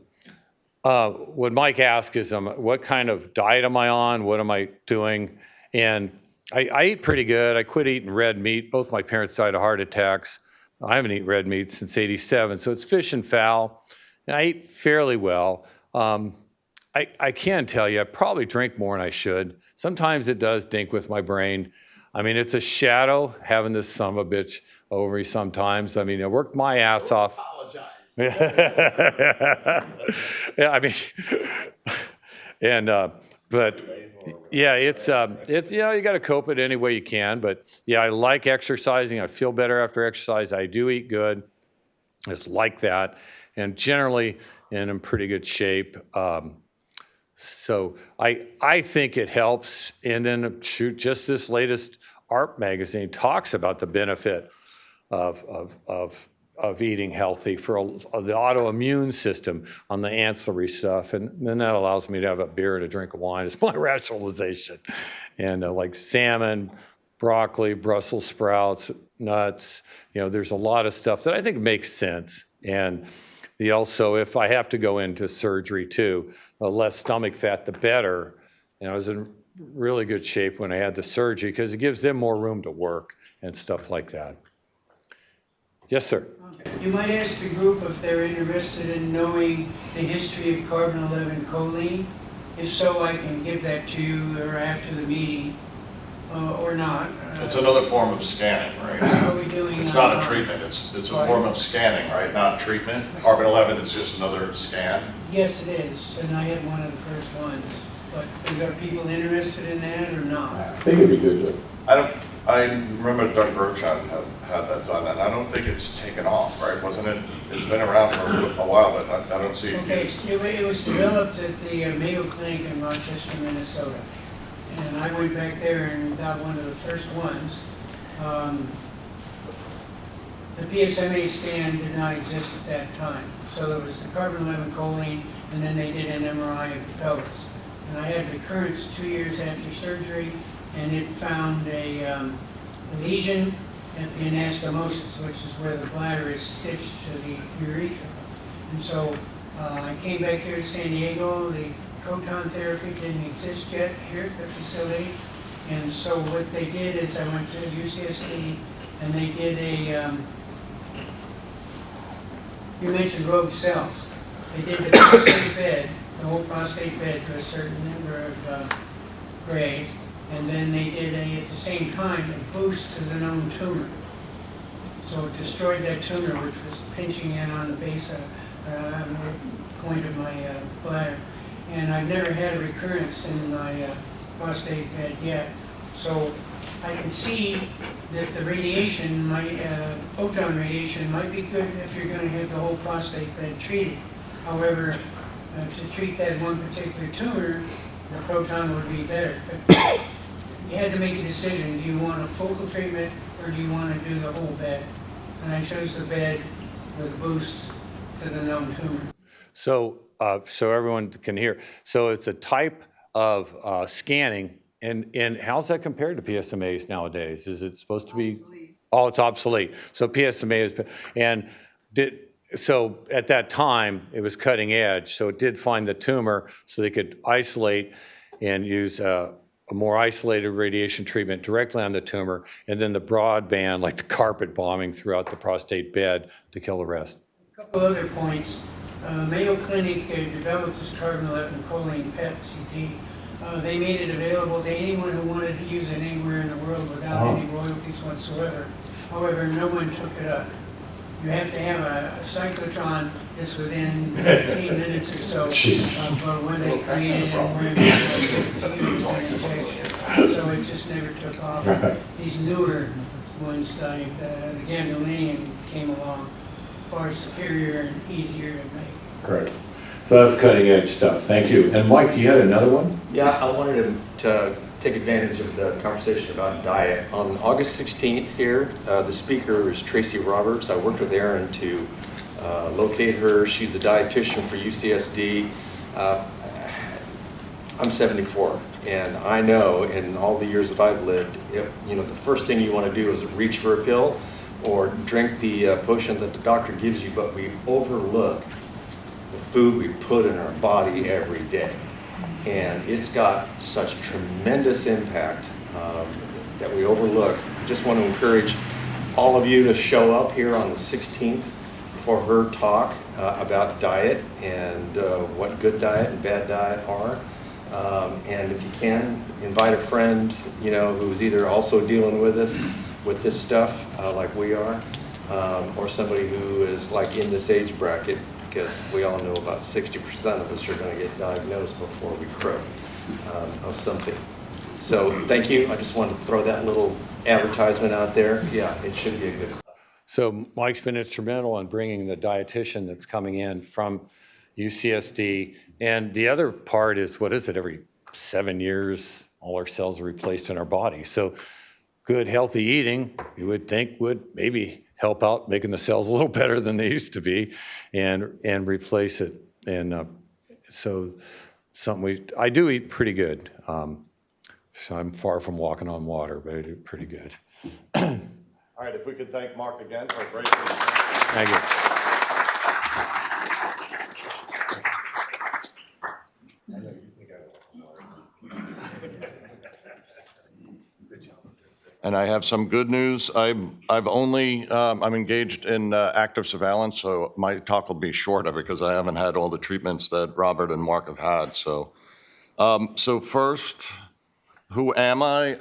what Mike asked is, what kind of diet am I on? What am I doing? And I eat pretty good. I quit eating red meat. Both my parents died of heart attacks. I haven't eaten red meat since '87, so it's fish and fowl. And I eat fairly well. I can tell you, I probably drink more than I should. Sometimes it does dink with my brain. I mean, it's a shadow having this son of a bitch over me sometimes. I mean, I worked my ass off. Yeah, I mean, and but yeah, it's you know, you got to cope it any way you can. But yeah, I like exercising. I feel better after exercise. I do eat good. It's like that, and generally in pretty good shape. So I think it helps. And then shoot, just this latest ARP magazine talks about the benefit of eating healthy for the autoimmune system on the ancillary stuff. And then that allows me to have a beer and a drink of wine. It's my rationalization. And like salmon, broccoli, Brussels sprouts, nuts, you know, there's a lot of stuff that I think makes sense. And also, if I have to go into surgery too, the less stomach fat, the better. And I was in really good shape when I had the surgery because it gives them more room to work and stuff like that. Yes, sir. You might ask the group if they're interested in knowing the history of carbon-11 choline. If so, I can give that to you or after the meeting, or not. It's another form of scanning, right? How are we doing? It's not a treatment, it's a form of scanning, right? Not treatment. Carbon-11 is just another scan. Yes, it is, and I had one of the first ones. But are there people interested in that or not? I think it'd be good to. I remember Doug Burchard had that done, and I don't think it's taken off, right? Wasn't it? It's been around for a while, but I don't see it Okay, used. it was developed at the Mayo Clinic in Rochester, Minnesota. And I went back there and got one of the first ones. The PSMA scan did not exist at that time. So there was the carbon-11 choline, and then they did an MRI of the pelvis. And I had recurrence 2 years after surgery, and it found a lesion at the anastomosis, which is where the bladder is stitched to the urethra. And so I came back here to San Diego. The proton therapy didn't exist yet here at the facility. And so what they did is I went to UCSD, and they did a, you mentioned rogue cells. They did the prostate bed, the whole prostate bed to a certain number of grays. And then they did at the same time, a boost to the known tumor. So it destroyed that tumor, which was pinching in on the base on the point of my bladder. And I've never had a recurrence in my prostate bed yet. So I can see that the radiation, photon radiation, might be good if you're going to have the whole prostate bed treated. However, to treat that one particular tumor, the proton would be better. But you had to make a decision. Do you want a focal treatment or do you want to do the whole bed? And I chose the bed with a boost to the known tumor. So, so everyone can hear. So it's a type of scanning, and how's that compared to PSMAs nowadays? Is it supposed to be? Obsolete. Oh, it's obsolete. So PSMA is, and so at that time it was cutting edge. So it did find the tumor, so they could isolate and use a more isolated radiation treatment directly on the tumor, and then the broadband, like the carpet bombing throughout the prostate bed to kill the rest. A couple other points. Mayo Clinic developed this carbon-11 choline PET CT. They made it available to anyone who wanted to use it anywhere in the world without any royalties whatsoever. However, no one took it up. You have to have a cyclotron just within 15 minutes or so of when they created it and when it was so it just never took off. These newer ones, like the gadolinium, came along far superior and easier to make. Great. So that's cutting edge stuff. Thank you. And Mike, you had another one? Yeah, I wanted to take advantage of the conversation about diet. On August 16th here, the speaker is Tracy Roberts. I worked with Erin to locate her. She's the dietitian for UCSD. I'm 74, and I know in all the years that I've lived, if, the first thing you want to do is reach for a pill or drink the potion that the doctor gives you, but we overlook the food we put in our body every day. And it's got such tremendous impact that we overlook. I just want to encourage all of you to show up here on the 16th for her talk about diet and what good diet and bad diet are. And if you can, invite a friend, who's either also dealing with this stuff like we are, or somebody who is like in this age bracket, because we all know about 60% of us are going to get diagnosed before we croak of something. So thank you. I just wanted to throw that little advertisement out there. Yeah, it should be a good class. So Mike's been instrumental in bringing the dietitian that's coming in from UCSD. And the other part is, what is it, every 7 years, all our cells are replaced in our body. So good, healthy eating, you would think would maybe help out making the cells a little better than they used to be and replace it. And so I do eat pretty good. So I'm far from walking on water, but I do pretty good. All right, if we could thank Mark again for a great presentation. Thank you. And I have some good news. I'm engaged in active surveillance, so my talk will be shorter because I haven't had all the treatments that Robert and Mark have had. So first, who am I?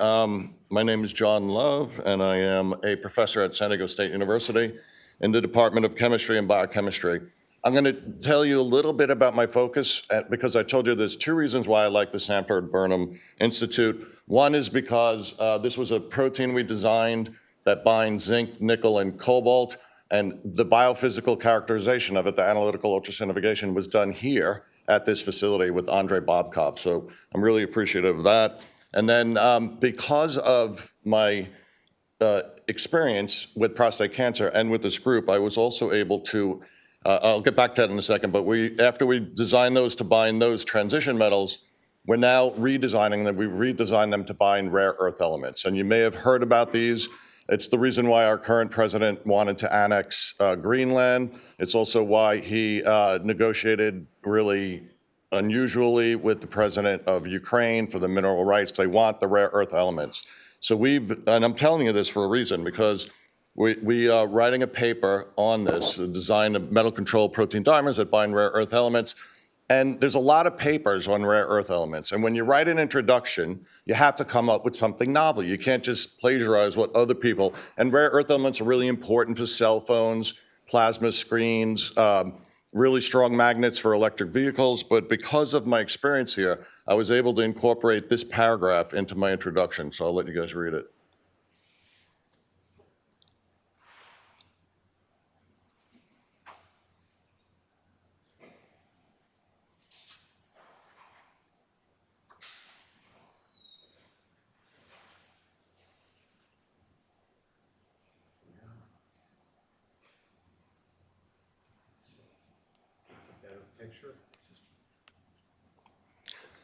My name is John Love, and I am a professor at San Diego State University in the Department of Chemistry and Biochemistry. I'm going to tell you a little bit about my focus because I told you there's two reasons why I like the Sanford Burnham Institute. One is because this was a protein we designed that binds zinc, nickel, and cobalt, and the biophysical characterization of it, the analytical ultrasonography, was done here at this facility with Andre Bobkov. So I'm really appreciative of that. And then because of my experience with prostate cancer and with this group, I was also able to I'll get back to that in a second, but after we designed those to bind those transition metals, we're now redesigning them. We've redesigned them to bind rare earth elements. And you may have heard about these. It's the reason why our current president wanted to annex Greenland. It's also why he negotiated really unusually with the president of Ukraine for the mineral rights. They want the rare earth elements. So and I'm telling you this for a reason, because we are writing a paper on this, the design of metal control protein dimers that bind rare earth elements. And there's a lot of papers on rare earth elements. And when you write an introduction, you have to come up with something novel. You can't just plagiarize what other people, and rare earth elements are really important for cell phones, plasma screens, really strong magnets for electric vehicles. But because of my experience here, I was able to incorporate this paragraph into my introduction. So I'll let you guys read it.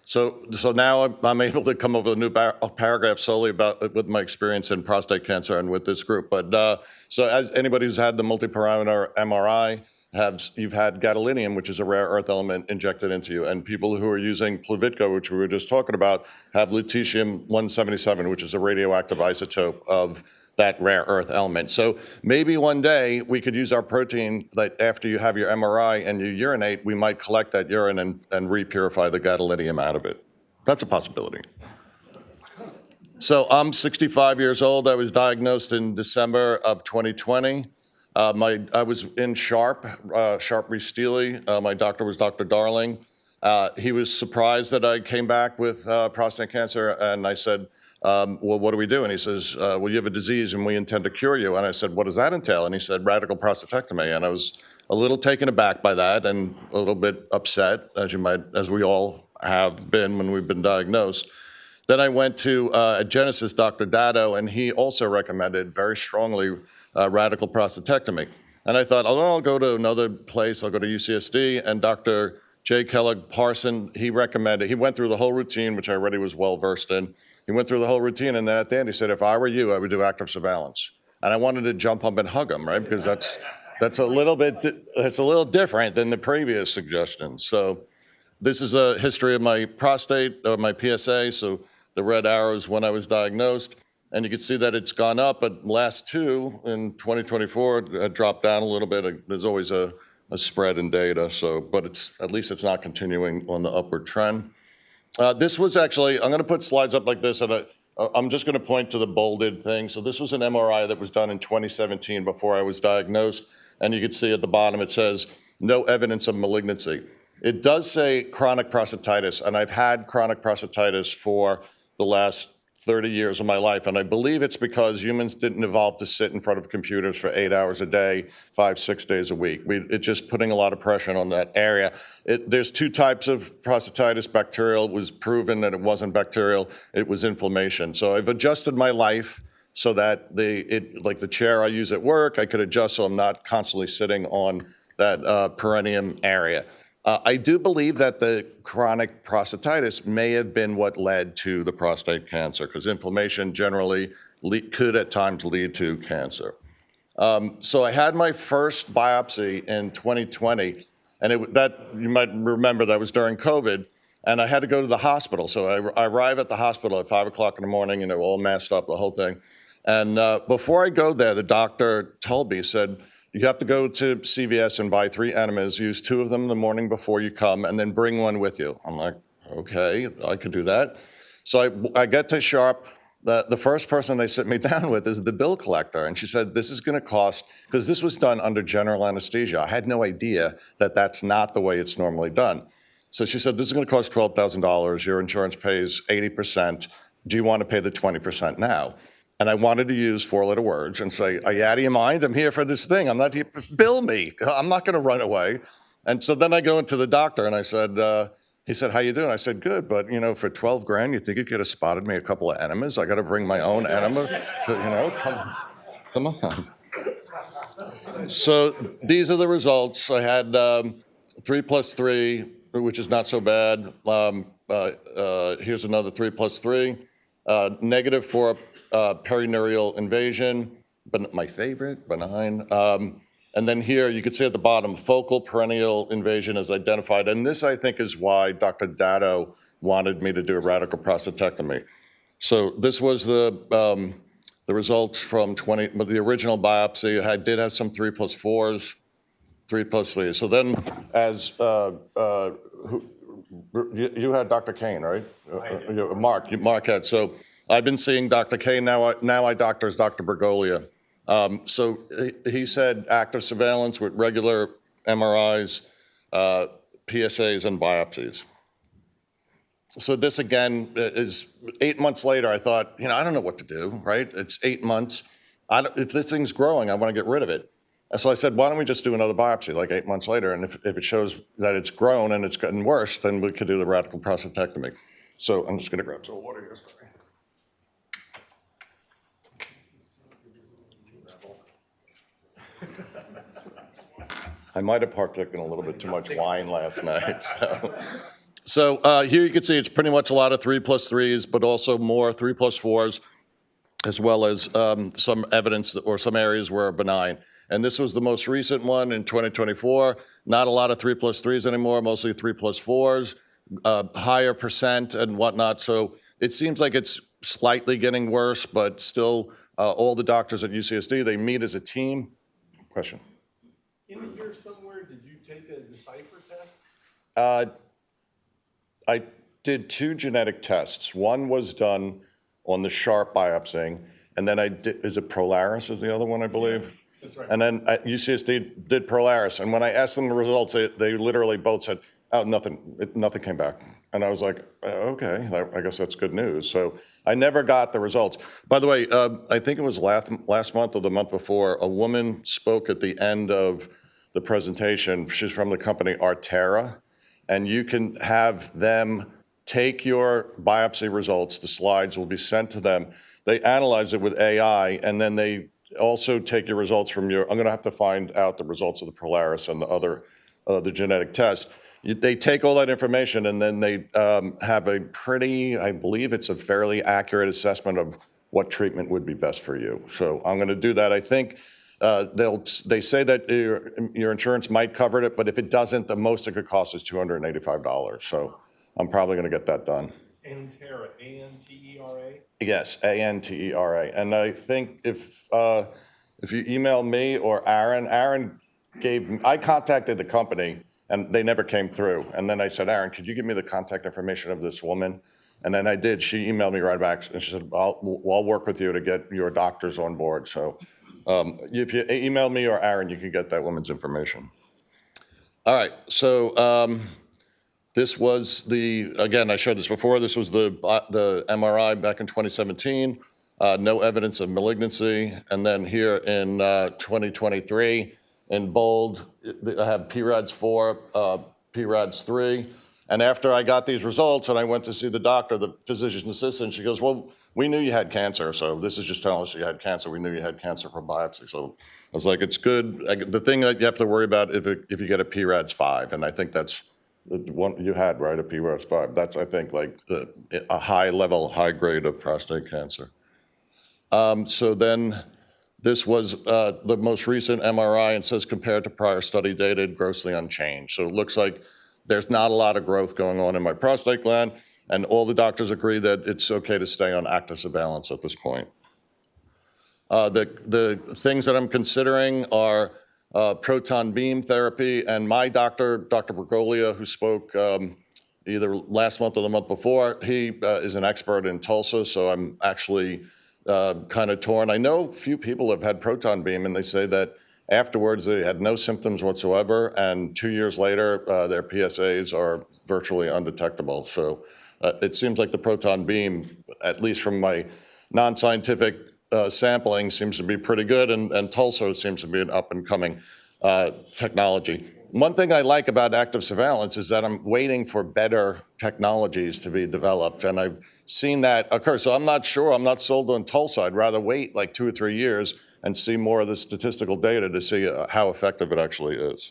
So now I'm able to come up with a new paragraph solely with my experience in prostate cancer and with this group. But so as anybody who's had the multi-parameter MRI, you've had gadolinium, which is a rare earth element, injected into you. And people who are using Pluvicto, which we were just talking about, have lutetium-177, which is a radioactive isotope of that rare earth element. So maybe one day we could use our protein that after you have your MRI and you urinate, we might collect that urine and re-purify the gadolinium out of it. That's a possibility. So I'm 65 years old. I was diagnosed in December of 2020. I was in Sharp Steely. My doctor was Dr. Darling. He was surprised that I came back with prostate cancer, and I said, well, what do we do? And he says, well, you have a disease and we intend to cure you. And I said, what does that entail? And he said, radical prostatectomy. And I was a little taken aback by that and a little bit upset, as we all have been when we've been diagnosed. Then I went to at Genesis, Dr. Dado, and he also recommended very strongly radical prostatectomy. And I thought, oh, I'll go to another place. I'll go to UCSD. And Dr. J. Kellogg Parson, he went through the whole routine, which I already was well versed in. He went through the whole routine, and then at the end, he said, if I were you, I would do active surveillance. And I wanted to jump up and hug him, right? Because that's a little different than the previous suggestions. So this is a history of my prostate, or my PSA. So the red arrow is when I was diagnosed. And you can see that it's gone up, but last two in 2024 it dropped down a little bit. There's always a spread in data, but at least it's not continuing on the upward trend. This was actually, I'm going to put slides up like this, and I'm just going to point to the bolded thing. So this was an MRI that was done in 2017 before I was diagnosed, and you can see at the bottom it says no evidence of malignancy. It does say chronic prostatitis, and I've had chronic prostatitis for the last 30 years of my life, and I believe it's because humans didn't evolve to sit in front of computers for 8 hours a day, 5-6 days a week. It's just putting a lot of pressure on that area. There's two types of prostatitis. Bacterial. It was proven that it wasn't bacterial, it was inflammation. So I've adjusted my life so that like the chair I use at work, I could adjust so I'm not constantly sitting on that perineum area. I do believe that the chronic prostatitis may have been what led to the prostate cancer, because inflammation generally could at times lead to cancer. So I had my first biopsy in 2020, and you might remember that was during COVID, and I had to go to the hospital. So I arrive at the hospital at 5 o'clock in the morning, and all messed up, the whole thing. And before I go there, the doctor told me, said, you have to go to CVS and buy 3 enemas, use 2 of them the morning before you come, and then bring one with you. I'm like, okay, I could do that. So I get to Sharp. The first person they sit me down with is the bill collector. And she said, this is going to cost, because this was done under general anesthesia. I had no idea that that's not the way it's normally done. So she said, this is going to cost $12,000. Your insurance pays 80%. Do you want to pay the 20% now? And I wanted to use 4-letter words and say, are you out of your mind? I'm here for this thing. I'm not here, bill me. I'm not going to run away. And so then I go into the doctor and I said, he said, how you doing? I said, good, but for 12 grand, you think you could have spotted me a couple of enemas? I got to bring my own enema to, come on. So these are the results. I had 3 + 3, which is not so bad. Here's another 3 + 3. Negative for perineurial invasion, but my favorite, benign. And then here you can see at the bottom, focal perennial invasion is identified. And this, I think, is why Dr. Dado wanted me to do a radical prostatectomy. So this was the results from the original biopsy. I did have some 3 + 4s, 3 + 3s. So then as you had Dr. Kane, right? Mark had. So I've been seeing Dr. Kane, now I doctors Dr. Bergolia. So he said active surveillance with regular MRIs, PSAs, and biopsies. So this again is 8 months later. I thought, I don't know what to do, right? It's 8 months. If this thing's growing, I want to get rid of it. And so I said, why don't we just do another biopsy like 8 months later? And if it shows that it's grown and it's gotten worse, then we could do the radical prostatectomy. So I'm just going to grab some water here. Sorry. I might have partaken a little bit too much wine last night. So here you can see it's pretty much a lot of 3 + 3s, but also more 3 + 4s, as well as some evidence or some areas were benign. And this was the most recent one in 2024. Not a lot of 3 + 3s anymore, mostly 3 + 4s, higher percent and whatnot. So it seems like it's slightly getting worse, but still all the doctors at UCSD, they meet as a team. Question? In here somewhere, did you take a Decipher test? I did 2 genetic tests. One was done on the Sharp biopsying, and then is it Prolaris is the other one, I believe? That's right. And then UCSD did Polaris. And when I asked them the results, they literally both said, oh, nothing came back. And I was like, okay, I guess that's good news. So I never got the results. By the way, I think it was last month or the month before, a woman spoke at the end of the presentation. She's from the company Artera. And you can have them take your biopsy results. The slides will be sent to them. They analyze it with AI, and then they also take your results from I'm going to have to find out the results of the Polaris and the other, the genetic test. They take all that information, and then they have a pretty, I believe it's a fairly accurate assessment of what treatment would be best for you. So I'm going to do that. I think they say that your insurance might cover it, but if it doesn't, the most it could cost is $285. So I'm probably going to get that done. Antera, A-N-T-E-R-A? Yes, Antera. And I think if you email me or Aaron I contacted the company and they never came through. And then I said, Aaron, could you give me the contact information of this woman? And then I did. She emailed me right back and she said, I'll work with you to get your doctors on board. So if you email me or Aaron, you can get that woman's information. All right, so this was again, I showed this before, this was the MRI back in 2017, no evidence of malignancy. And then here in 2023, in bold, I have PRADS 4, PRADS 3. And after I got these results and I went to see the doctor, the physician's assistant, she goes, well, we knew you had cancer, so this is just telling us you had cancer. We knew you had cancer from biopsy. So I was like, it's good. The thing that you have to worry about if you get a PRADS 5, and I think that's the one you had, right, a PRADS 5. That's, I think, like a high level, high grade of prostate cancer. So then this was the most recent MRI, and says compared to prior study dated, grossly unchanged. So it looks like there's not a lot of growth going on in my prostate gland, and all the doctors agree that it's okay to stay on active surveillance at this point. The things that I'm considering are proton beam therapy, and my doctor, Dr. Bergolia, who spoke either last month or the month before, he is an expert in Tulsa, so I'm actually kind of torn. I know a few people have had proton beam, and they say that afterwards they had no symptoms whatsoever, and 2 years later their PSAs are virtually undetectable. So it seems like the proton beam, at least from my non-scientific sampling, seems to be pretty good, and Tulsa seems to be an up-and-coming technology. One thing I like about active surveillance is that I'm waiting for better technologies to be developed, and I've seen that occur. So I'm not sure, I'm not sold on Tulsa. I'd rather wait like 2 or 3 years and see more of the statistical data to see how effective it actually is.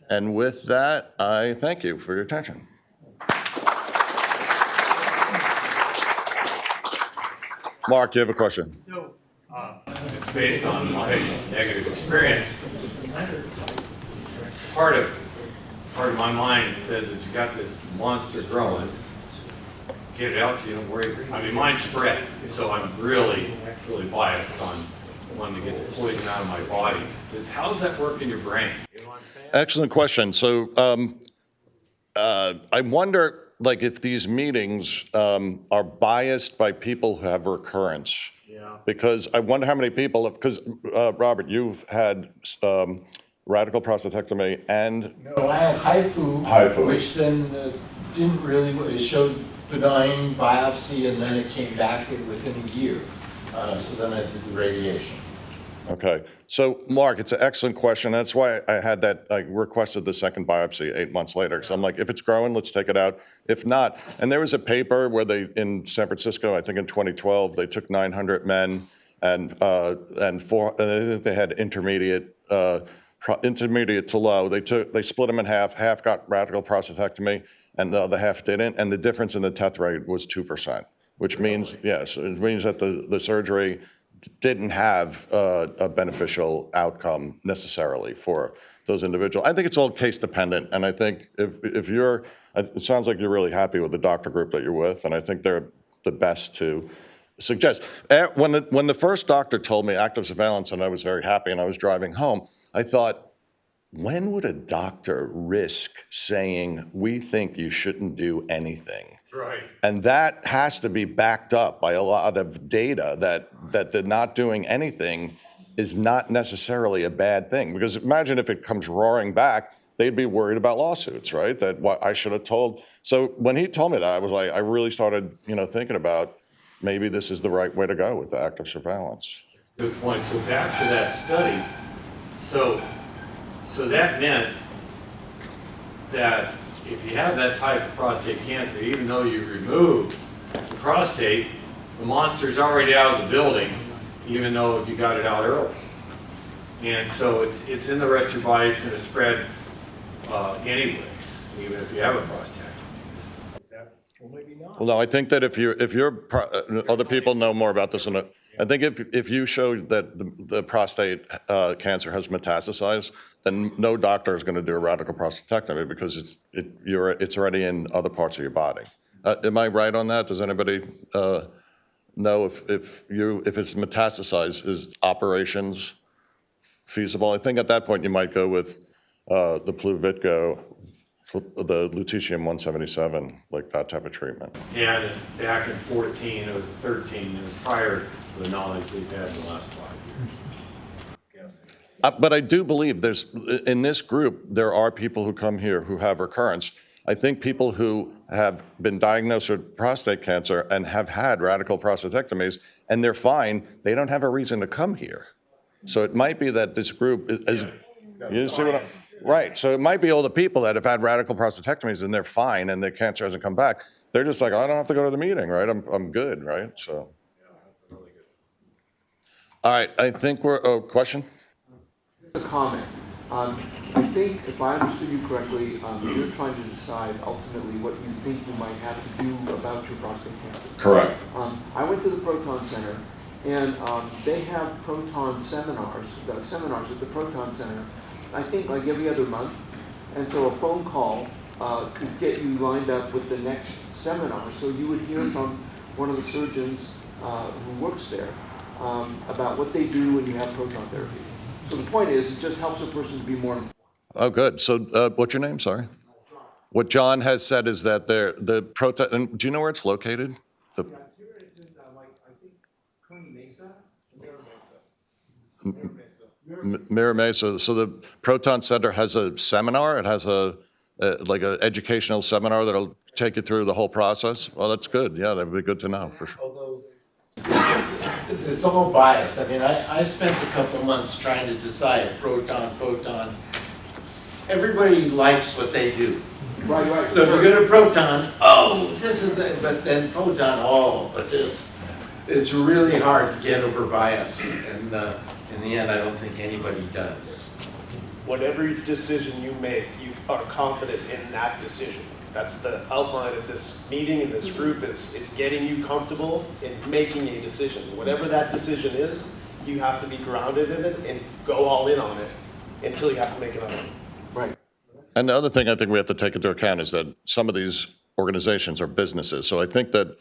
And with that, I thank you for your attention. Mark, you have a question? So, it's based on my negative experience. Part of my mind says if you got this monster growing, get it out so you don't worry. I mean, mine's spread, so I'm really biased on wanting to get the poison out of my body. How does that work in your brain? You know what I'm saying? Excellent question. So I wonder, like, if these meetings are biased by people who have recurrence. Yeah. Because I wonder how many people, because Robert, you've had radical prostatectomy and No, I had HIFU, HIFU. which then didn't really, it showed benign biopsy, and then it came back within a year. So then I did the radiation. Okay. So, Mark, it's an excellent question. That's why I had that, I requested the second biopsy 8 months later. Because I'm like, if it's growing, let's take it out. If not, and there was a paper where in San Francisco, I think in 2012, they took 900 men and I think they had intermediate to low. They split them in half. Half got radical prostatectomy, and the other half didn't. And the difference in the death rate was 2%, which means, yes, it means that the surgery didn't have a beneficial outcome necessarily for those individuals. I think it's all case dependent, and I think if you're, it sounds like you're really happy with the doctor group that you're with, and I think they're the best to suggest. When the first doctor told me active surveillance, and I was very happy, and I was driving home, I thought, when would a doctor risk saying, we think you shouldn't do anything? Right. And that has to be backed up by a lot of data that they're not doing anything is not necessarily a bad thing. Because imagine if it comes roaring back, they'd be worried about lawsuits, right? That what I should have told. So when he told me that, I was like, I really started, thinking about maybe this is the right way to go with the active surveillance. Good point. So back to that study. So that meant that if you have that type of prostate cancer, even though you remove the prostate, the monster's already out of the building, even though if you got it out early. And so it's in the rest of your body, it's going to spread anyways, even if you have a prostatectomy. Well, no, I think that if other people know more about this, I think if you show that the prostate cancer has metastasized, then no doctor is going to do a radical prostatectomy because it's already in other parts of your body. Am I right on that? Does anybody know if it's metastasized, is operations feasible? I think at that point you might go with the Pluvitco, the lutetium-177, like that type of treatment. And back in 14, it was 13, it was prior to the knowledge we've had in the last 5 years. But I do believe in this group, there are people who come here who have recurrence. I think people who have been diagnosed with prostate cancer and have had radical prostatectomies and they're fine, they don't have a reason to come here. So it might be that this group is, you see what I'm, right. So it might be all the people that have had radical prostatectomies and they're fine and their cancer hasn't come back. They're just like, I don't have to go to the meeting, right? I'm good, right? So. Yeah, that's really good. All right, I think question? Here's a comment. I think, if I understood you correctly, you're trying to decide ultimately what you think you might have to do about your prostate cancer. Correct. I went to the Proton Center, and they have proton seminars at the Proton Center, I think like every other month. And so a phone call could get you lined up with the next seminar. So you would hear from one of the surgeons who works there about what they do when you have proton therapy. So the point is, it just helps a person to be more informed. Oh, good. So what's your name? Sorry. What John has said is that the proton, and do you know where it's located? Yeah, it's here, it's in, I think, Kearney Mesa? Mira Mesa. So the Proton Center has a seminar. It has like an educational seminar that'll take you through the whole process. Well, that's good. Yeah, that would be good to know for sure. Although it's all biased. I mean, I spent a couple of months trying to decide proton, photon. Everybody likes what they do. Right. So if you go to proton, oh, this is it. But then photon, oh, but this. It's really hard to get over bias. And in the end, I don't think anybody does. Whatever decision you make, you are confident in that decision. That's the outline of this meeting and this group is getting you comfortable in making a decision. Whatever that decision is, you have to be grounded in it and go all in on it until you have to make another one. Right. And the other thing I think we have to take into account is that some of these organizations are businesses. So I think that,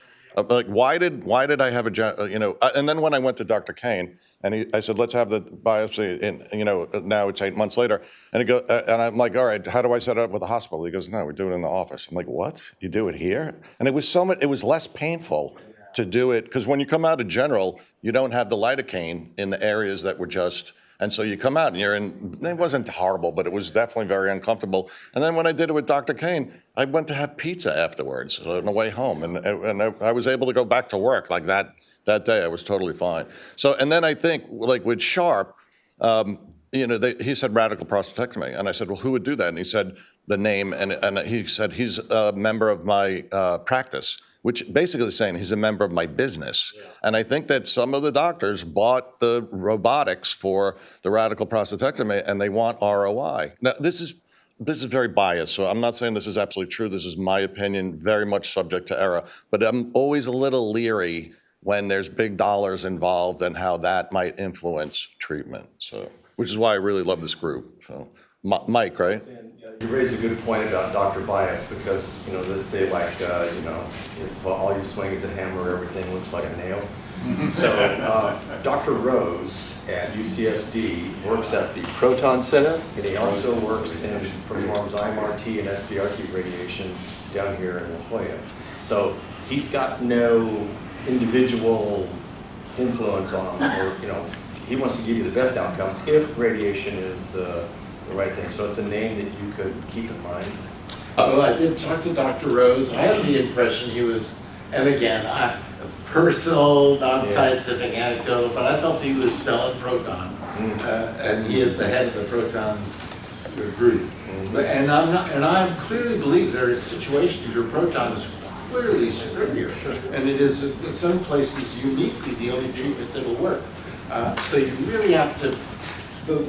like, why did I have and then when I went to Dr. Kane and I said, let's have the biopsy, and now it's 8 months later, and and I'm like, all right, how do I set it up with the hospital? He goes, no, we do it in the office. I'm like, what? You do it here? And it was less painful to do it because when you come out of general, you don't have the lidocaine in the areas that were just. And so you come out and it wasn't horrible, but it was definitely very uncomfortable. And then when I did it with Dr. Kane, I went to have pizza afterwards on the way home. And I was able to go back to work like that day. I was totally fine. So, and then I think like with Sharp, he said radical prostatectomy. And I said, well, who would do that? And he said the name. And he said, he's a member of my practice, which basically is saying he's a member of my business. Yeah. And I think that some of the doctors bought the robotics for the radical prostatectomy and they want ROI. Now, this is very biased, so I'm not saying this is absolutely true. This is my opinion, very much subject to error. But I'm always a little leery when there's big dollars involved and how that might influence treatment. So, which is why I really love this group. So, Mike, right? You raise a good point about Dr. Bias because, they say like, if all you swing is a hammer, everything looks like a nail. So Dr. Rose at UCSD works at the Proton Center, and he also works and performs IMRT and SBRT radiation down here in La Jolla. So he's got no individual influence on him, or, he wants to give you the best outcome if radiation is the right thing. So it's a name that you could keep in mind. Well, I did talk to Dr. Rose. I had the impression he was, and again, personal, non-scientific, anecdotal, but I felt he was selling proton. And he is the head of the proton group. And I clearly believe there are situations where proton is clearly superior. And it is, in some places, uniquely the only treatment that'll work. So you really have to,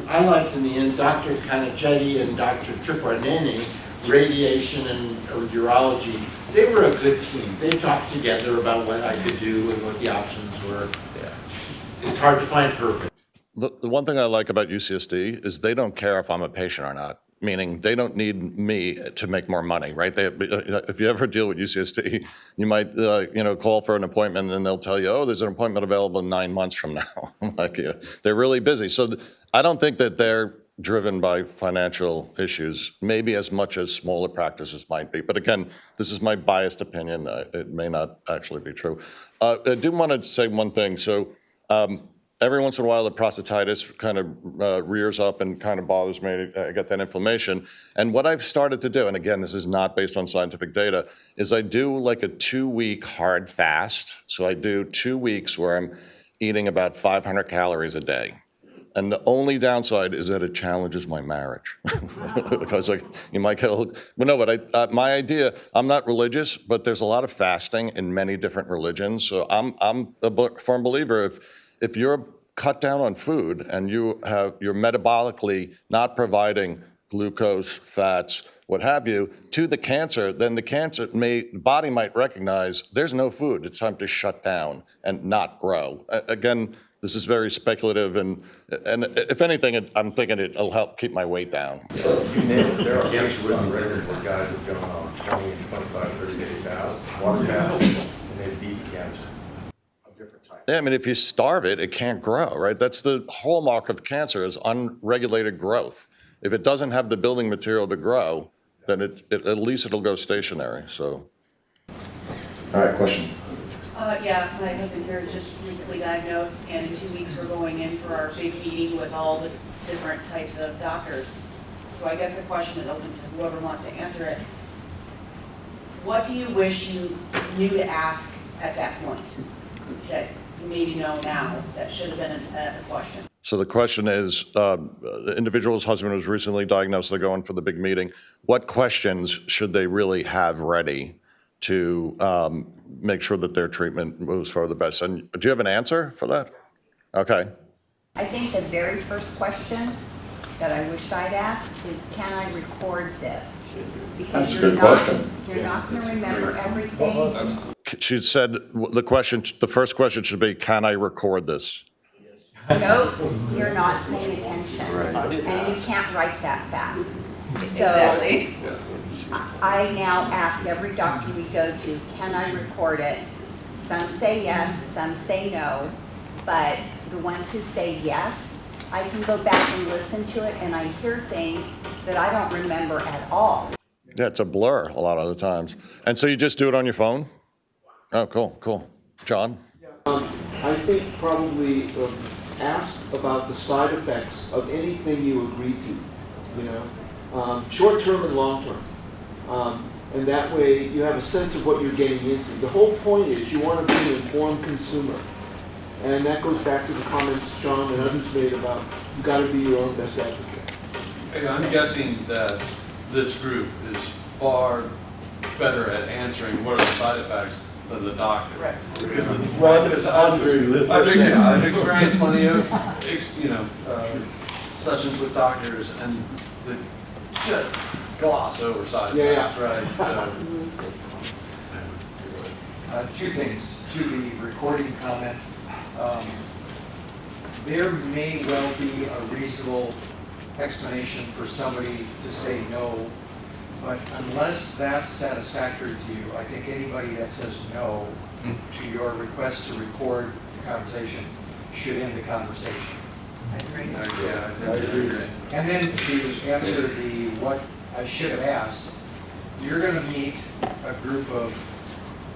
I liked in the end Dr. Kanachetti and Dr. Triparneni, radiation and urology, they were a good team. They talked together about what I could do and what the options were. It's hard to find perfect. The one thing I like about UCSD is they don't care if I'm a patient or not, meaning they don't need me to make more money, right? If you ever deal with UCSD, you might call for an appointment and they'll tell you, oh, there's an appointment available 9 months from now. Like, they're really busy. So I don't think that they're driven by financial issues, maybe as much as smaller practices might be. But again, this is my biased opinion. It may not actually be true. I do want to say one thing. So every once in a while, the prostatitis kind of rears up and kind of bothers me. I get that inflammation. And what I've started to do, and again, this is not based on scientific data, is I do like a 2-week hard fast. So I do 2 weeks where I'm eating about 500 calories a day. And the only downside is that it challenges my marriage. Because like you might get a little, but no, but my idea, I'm not religious, but there's a lot of fasting in many different religions. So I'm a firm believer if you're cut down on food and you're metabolically not providing glucose, fats, what have you, to the cancer, then the body might recognize there's no food. It's time to shut down and not grow. Again, this is very speculative, and if anything, I'm thinking it'll help keep my weight down. So. You name it, there are cancer with records where guys have gone on 20 and 25, 30-day fasts, water fasts, and they've beaten cancer of different types. Yeah, I mean, if you starve it, it can't grow, right? That's the hallmark of cancer is unregulated growth. If it doesn't have the building material to grow, then at least it'll go stationary, so. All right, question. Yeah, my husband here is just recently diagnosed, and in 2 weeks we're going in for our big meeting with all the different types of doctors. So I guess the question is open to whoever wants to answer it. What do you wish you knew to ask at that point that you maybe know now that should have been a question? So the question is, the individual's husband was recently diagnosed, they're going for the big meeting. What questions should they really have ready to make sure that their treatment moves for the best? And do you have an answer for that? Okay. I think the very first question that I wish I'd asked is, can I record this? Because that's a good question. You're not going to remember everything. She said the first question should be, can I record this? Nope, you're not paying attention. And you can't write that fast. Exactly. I now ask every doctor we go to, can I record it? Some say yes, some say no, but the ones who say yes, I can go back and listen to it, and I hear things that I don't remember at all. Yeah, it's a blur a lot of the times. And so you just do it on your phone? Oh, cool. John? I think probably ask about the side effects of anything you agree to, short-term and long-term. And that way you have a sense of what you're getting into. The whole point is you want to be an informed consumer. And that goes back to the comments John and others made about you've got to be your own best advocate. I'm guessing that this group is far better at answering what are the side effects than the doctor. Right. Because I've experienced plenty of sessions with doctors, and they just gloss over side effects, right? So. Two things to the recording comment. There may well be a reasonable explanation for somebody to say no, but unless that's satisfactory to you, I think anybody that says no to your request to record the conversation should end the conversation. I agree. And then to answer what I should have asked, you're going to meet a group of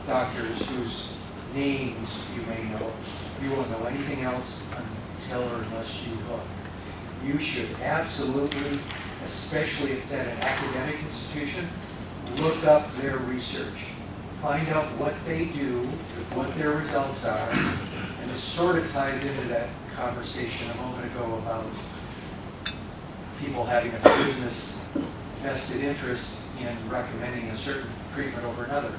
doctors whose names you may know. You won't know anything else tell her unless you look. You should absolutely, especially if it's at an academic institution, look up their research. Find out what they do, what their results are, and this sort of ties into that conversation a moment ago about people having a business vested interest in recommending a certain treatment over another.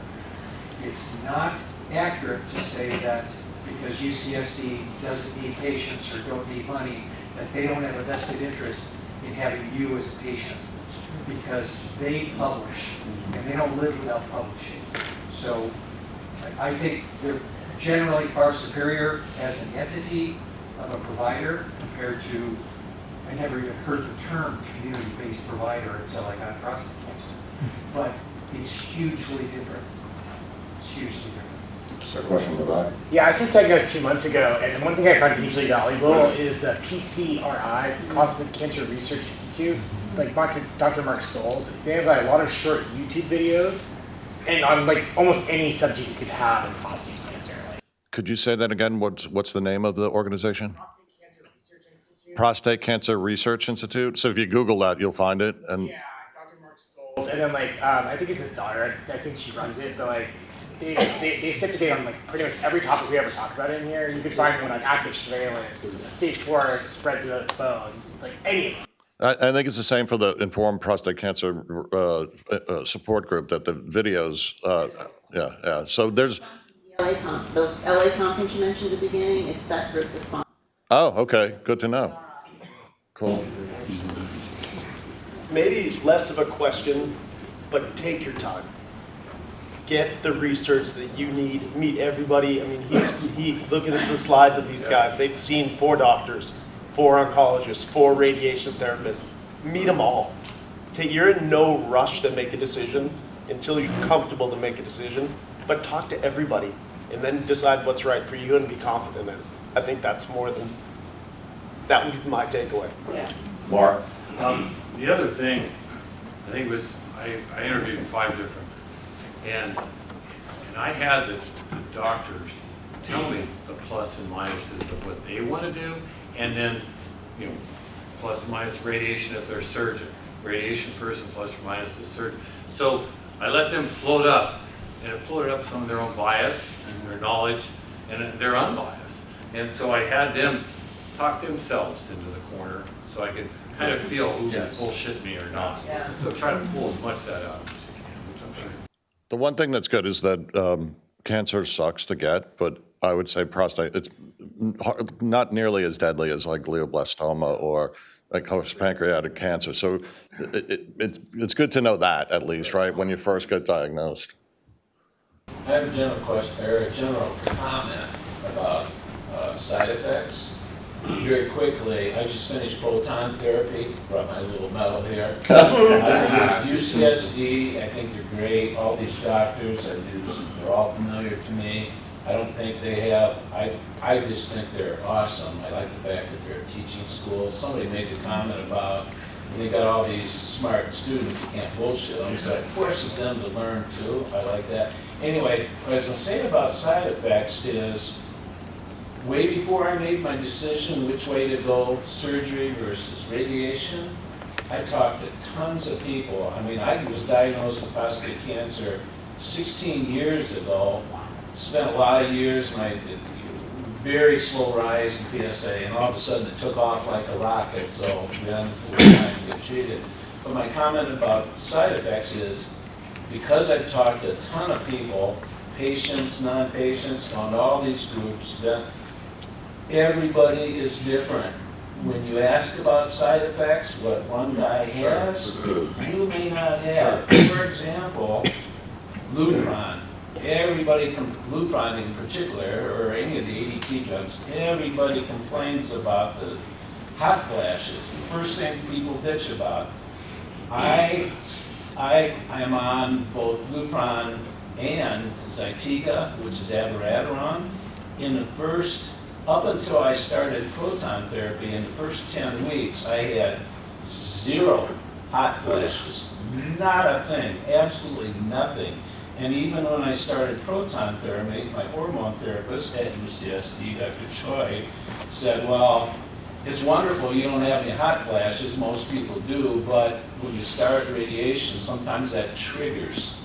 It's not accurate to say that because UCSD doesn't need patients or don't need money, that they don't have a vested interest in having you as a patient, because they publish, and they don't live without publishing. So I think they're generally far superior as an entity of a provider compared to, I never even heard the term community-based provider until I got prostate cancer. But it's hugely different. It's hugely different. Is there a question in the back? Yeah, I was just telling you guys 2 months ago, and one thing I found hugely valuable is the PCRI, Prostate Cancer Research Institute, like Dr. Mark Stoll's. They have like a lot of short YouTube videos, and on like almost any subject you could have in prostate cancer. Like, Could you say that again? What's the name of the organization? Prostate Cancer Research Institute. Prostate Cancer Research Institute. So if you Google that, you'll find it. And yeah, Dr. Mark Stoll's, and then like I think it's his daughter. I think she runs it, but like. They set the date on like pretty much every topic we ever talk about in here. You could find one on active surveillance, stage 4 spread to the bones, like any of them. I think it's the same for the Informed Prostate Cancer support group, that the videos, yeah. So there's... The LA conference you mentioned at the beginning, it's that group that's sponsored. Oh, okay, good to know. Cool. Maybe less of a question, but take your time. Get the research that you need, meet everybody. I mean, look at the slides of these guys. They've seen 4 doctors, 4 oncologists, 4 radiation therapists. Meet them all. You're in no rush to make a decision until you're comfortable to make a decision, but talk to everybody and then decide what's right for you and be confident in it. I think that's that would be my takeaway. Yeah. Mark? The other thing, I think was, I interviewed 5 different, and I had the doctors tell me the plus and minuses of what they want to do, and then, plus and minus radiation if they're a surgeon, radiation person plus or minus is surgeon. So I let them float up, and it floated up some of their own bias and their knowledge and their unbiased. And so I had them talk themselves into the corner so I could kind of feel who was bullshit me or not. Yeah. So try to pull as much of that out as you can, which I'm sure. The one thing that's good is that cancer sucks to get, but I would say prostate, it's not nearly as deadly as like glioblastoma or like pancreatic cancer. So it's good to know that, at least, right, when you first get diagnosed. I have a general question, or a general comment about side effects. Very quickly, I just finished proton therapy, brought my little medal here. I use UCSD, I think they're great. All these doctors, they're all familiar to me. I don't think they have, I just think they're awesome. I like the fact that they're a teaching school. Somebody made the comment about they got all these smart students that can't bullshit them, so it forces them to learn too. I like that. Anyway, what I was going to say about side effects is, way before I made my decision which way to go, surgery versus radiation, I talked to tons of people. I mean, I was diagnosed with prostate cancer 16 years ago, spent a lot of years, my very slow rise in PSA, and all of a sudden it took off like a rocket, so then we were trying to get treated. But my comment about side effects is, because I've talked to a ton of people, patients, non-patients, gone to all these groups, that everybody is different. When you ask about side effects, what one guy has, you may not have. For example, Lupron. Lupron in particular, or any of the ADT drugs, everybody complains about the hot flashes. The first thing people bitch about. I'm on both Lupron and Zytiga, which is abiraterone. Up until I started proton therapy, in the first 10 weeks, I had 0 hot flashes. Not a thing, absolutely nothing. And even when I started proton therapy, my hormone therapist at UCSD, Dr. Choi, said, well, it's wonderful you don't have any hot flashes, most people do, but when you start radiation, sometimes that triggers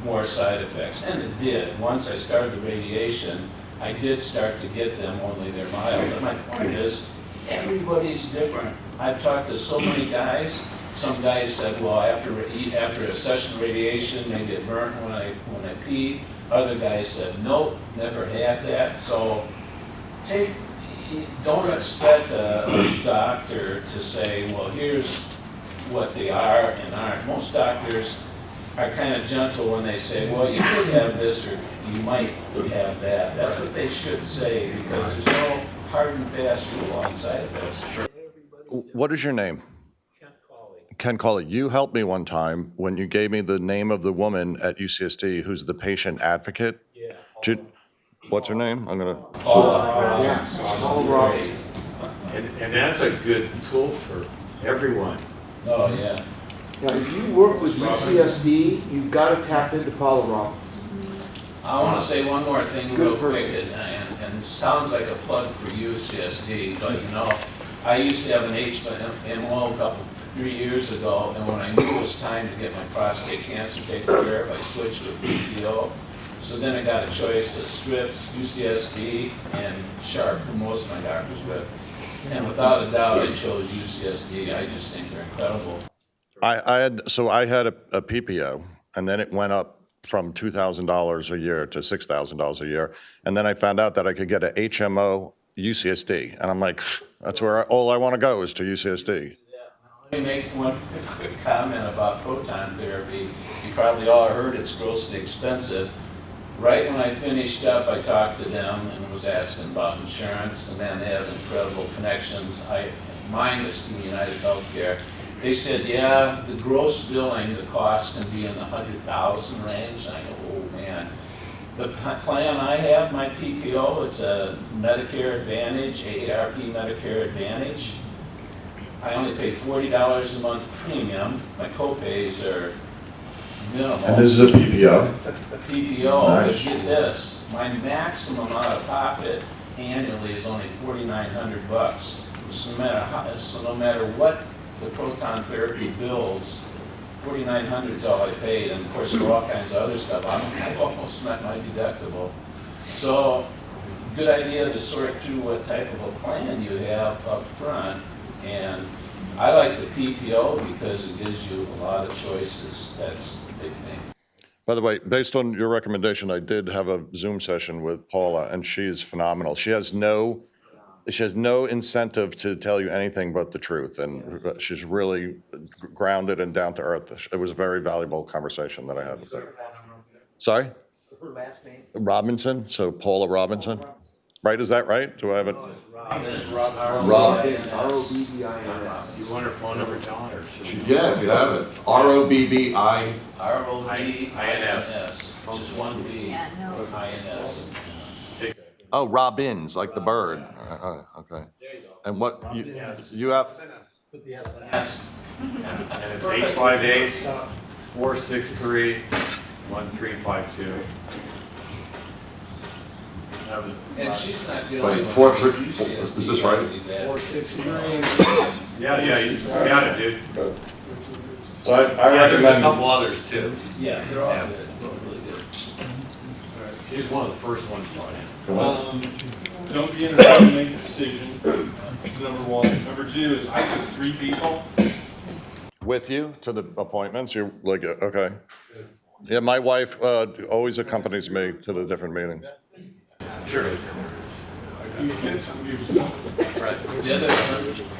more side effects. And it did. Once I started the radiation, I did start to get them, only they're mild. But my point is, everybody's different. I've talked to so many guys. Some guys said, well, after a session of radiation, they get burnt when I pee. Other guys said, nope, never had that. So don't expect a doctor to say, well, here's what they are and aren't. Most doctors are kind of gentle when they say, well, you could have this or you might have that. That's what they should say, because there's no hard and fast rule on side effects. What is your name? Ken Cawley. You helped me one time when you gave me the name of the woman at UCSD who's the patient advocate. Yeah. What's her name? I'm gonna. And that's a good tool for everyone. Oh, yeah. Now, if you work with UCSD, you've got to tap into Paula Robbins. I want to say one more thing real quick, and it sounds like a plug for UCSD, but you know, I used to have an HMO 3 years ago, and when I knew it was time to get my prostate cancer taken care of, I switched to PPO. So then I got a choice of Scripps, UCSD, and Sharp, who most of my doctors with. And without a doubt, I chose UCSD. I just think they're incredible. I had a PPO, and then it went up from $2,000 a year to $6,000 a year. And then I found out that I could get an HMO UCSD. And I'm like, that's where all I want to go is to UCSD. Let me make one quick comment about proton therapy. You probably all heard it's grossly expensive. Right when I finished up, I talked to them and was asking about insurance, and then they have incredible connections. Mine was through United Healthcare. They said, yeah, the gross billing, the cost can be in the $100,000 range. And I go, oh man. The plan I have, my PPO, it's a Medicare Advantage, AARP Medicare Advantage. I only pay $40 a month premium. My co-pays are minimal. And this is a PPO? PPO, Nice. but get this, my maximum out of pocket annually is only $4,900. So no matter what the proton therapy bills, $4,900 is all I paid, and of course there are all kinds of other stuff. I've almost met my deductible. So, good idea to sort through what type of a plan you have up front. And I like the PPO because it gives you a lot of choices. That's the big thing. By the way, based on your recommendation, I did have a Zoom session with Paula, and she is phenomenal. She has no incentive to tell you anything but the truth, and she's really grounded and down to earth. It was a very valuable conversation that I had with her. Sorry? Her last name? Robinson, so Paula Robinson. Right, is that right? Do I have it? Rob. R-O-B-B-I-N-S. You want her phone number, John? Yeah, if you have it. R-O-B-B-I. R-O-B-I-N-S. Just one B. Yeah, no. I-N-S. Oh, Robbins, like the bird. Okay. And what, you have? And it's 858-463-1352. And she's not dealing Wait, with 4-3, UCSD, is this right? she's at- 463. Yeah, you got it, dude. Good. So I Yeah, there's a recommend. couple others too. Yeah, they're all Yeah. good, they're really good. She's one of the first ones brought in. Don't be in a hurry to make a decision. That's number one. Number two is I took 3 people. With you to the appointments? You're like, okay. Yeah, my wife always accompanies me to the different meetings. Sure. Right. The other,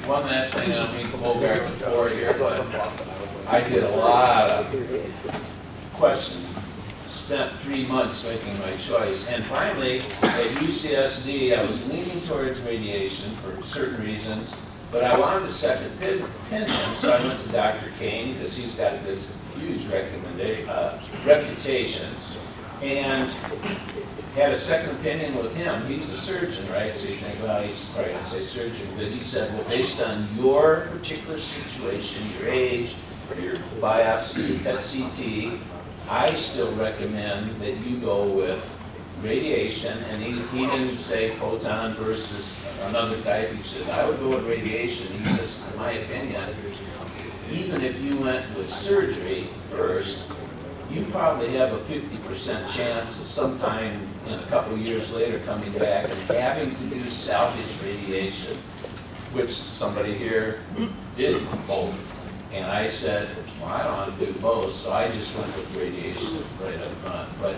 one last thing, I don't mean to go over it before here, but I did a lot of questions. Spent 3 months making my choice, and finally, at UCSD, I was leaning towards radiation for certain reasons, but I wanted a second opinion, so I went to Dr. Kane, because he's got this huge reputation, and had a second opinion with him. He's a surgeon, right? So you think, well, he's probably going to say surgeon, but he said, well, based on your particular situation, your age, your biopsy, PET CT, I still recommend that you go with radiation, and he didn't say proton versus another type. He said, I would go with radiation. He says, in my opinion, even if you went with surgery first, you probably have a 50% chance of sometime in a couple years later coming back and having to do salvage radiation, which somebody here did both. And I said, well, I don't want to do both, so I just went with radiation right up front. But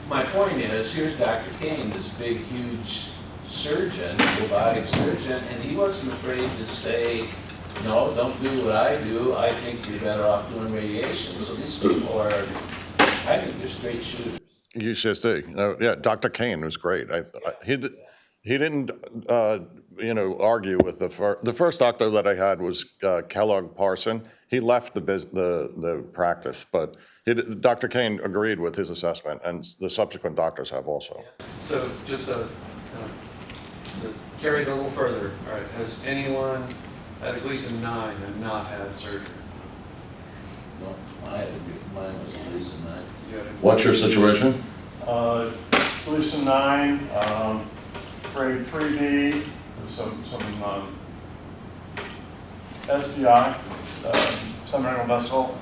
my point is, here's Dr. Kane, this big, huge surgeon, robotic surgeon, and he wasn't afraid to say, no, don't do what I do. I think you're better off doing radiation. So these people are, I think they're straight shooters. UCSD. Yeah, Dr. Kane was great. He didn't, argue with the first doctor that I had was Kellogg Parson. He left the practice, but Dr. Kane agreed with his assessment, and the subsequent doctors have also. So just to carry it a little further, all right, has anyone had a Gleason 9 and not had surgery? No, mine was Gleason 9. What's your situation? Gleason 9, grade 3D, some SDI, subretinal vesicle,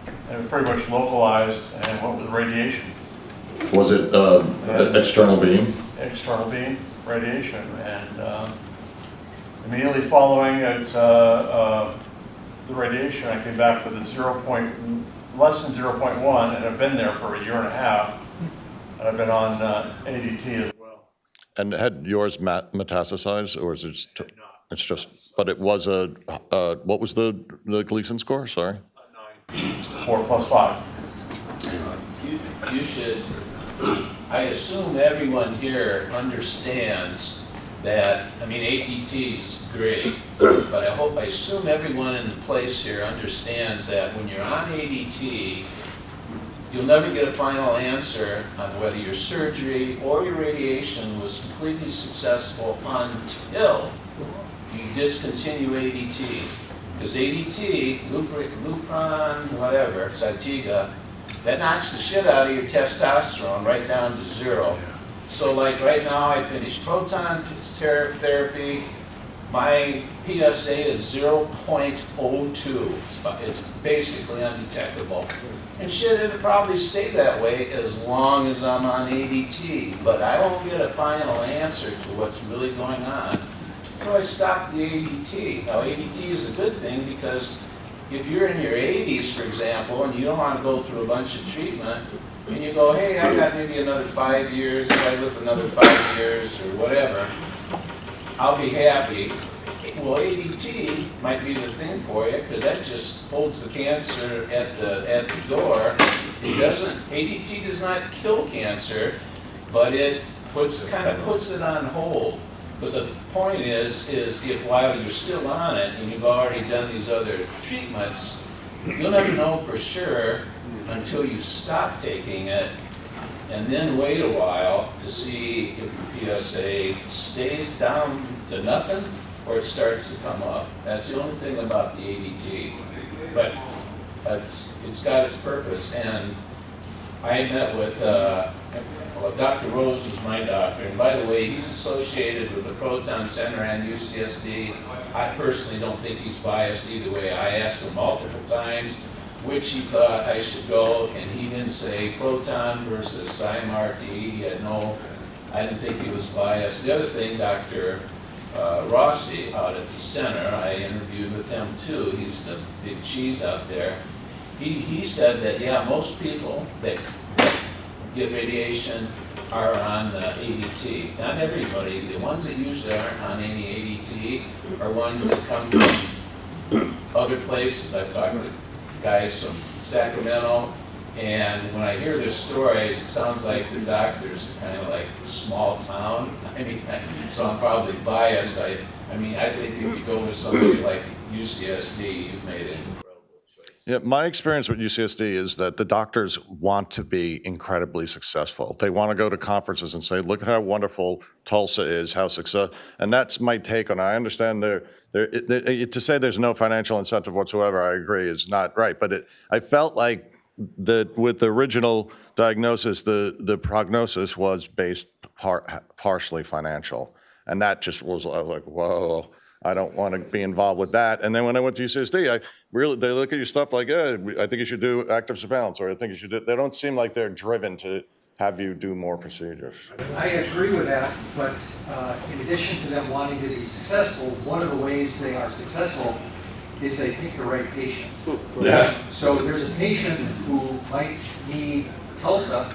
and it was pretty much localized and went with radiation. Was it external beam? External beam radiation, and immediately following it, the radiation, I came back with a less than 0.1, and I've been there for a year and a half, and I've been on ADT as well. And had yours metastasized, or is it just, it's just, but it was what was the Gleason score, sorry? 4 plus 5. You should, I assume everyone here understands that, I mean, ADT is great, but I assume everyone in the place here understands that when you're on ADT, you'll never get a final answer on whether your surgery or your radiation was completely successful until you discontinue ADT. Because ADT, Lupron, whatever, Zytiga, that knocks the shit out of your testosterone right down to 0. So like right now I finished proton therapy, my PSA is 0.02. It's basically undetectable. And shit, it'll probably stay that way as long as I'm on ADT, but I won't get a final answer to what's really going on. So I stopped the ADT. Now ADT is a good thing because if you're in your 80s, for example, and you don't want to go through a bunch of treatment, and you go, hey, I got maybe another 5 years, if I live another 5 years or whatever, I'll be happy. Well, ADT might be the thing for you because that just holds the cancer at the door. ADT does not kill cancer, but it kind of puts it on hold. But the point is if while you're still on it and you've already done these other treatments, you'll never know for sure until you stop taking it and then wait a while to see if your PSA stays down to nothing or it starts to come up. That's the only thing about the ADT. But it's got its purpose. And I met with Dr. Rose was my doctor, and by the way, he's associated with the Proton Center and UCSD. I personally don't think he's biased either way. I asked him multiple times which he thought I should go, and he didn't say Proton versus SIMRT. He had I didn't think he was biased. The other thing, Dr. Rossi out at the center, I interviewed with him too. He's the big cheese out there. He said that, yeah, most people that get radiation are on ADT. Not everybody. The ones that usually aren't on any ADT are ones that come from other places. I've talked to guys from Sacramento, and when I hear their stories, it sounds like the doctors are kind of like small town. I mean, so I'm probably biased. I think if you go with somebody like UCSD, you've made it. Yeah, my experience with UCSD is that the doctors want to be incredibly successful. They want to go to conferences and say, look at how wonderful Tulsa is, how successful, and that's my take on it. I understand to say there's no financial incentive whatsoever, I agree, is not right, but I felt like that with the original diagnosis, the prognosis was based partially financial. And that just was like, whoa, I don't want to be involved with that. And then when I went to UCSD, they look at your stuff like, I think you should do active surveillance, or I think you should do, they don't seem like they're driven to have you do more procedures. I agree with that, but in addition to them wanting to be successful, one of the ways they are successful is they pick the right patients. Yeah. So there's a patient who might need TULSA,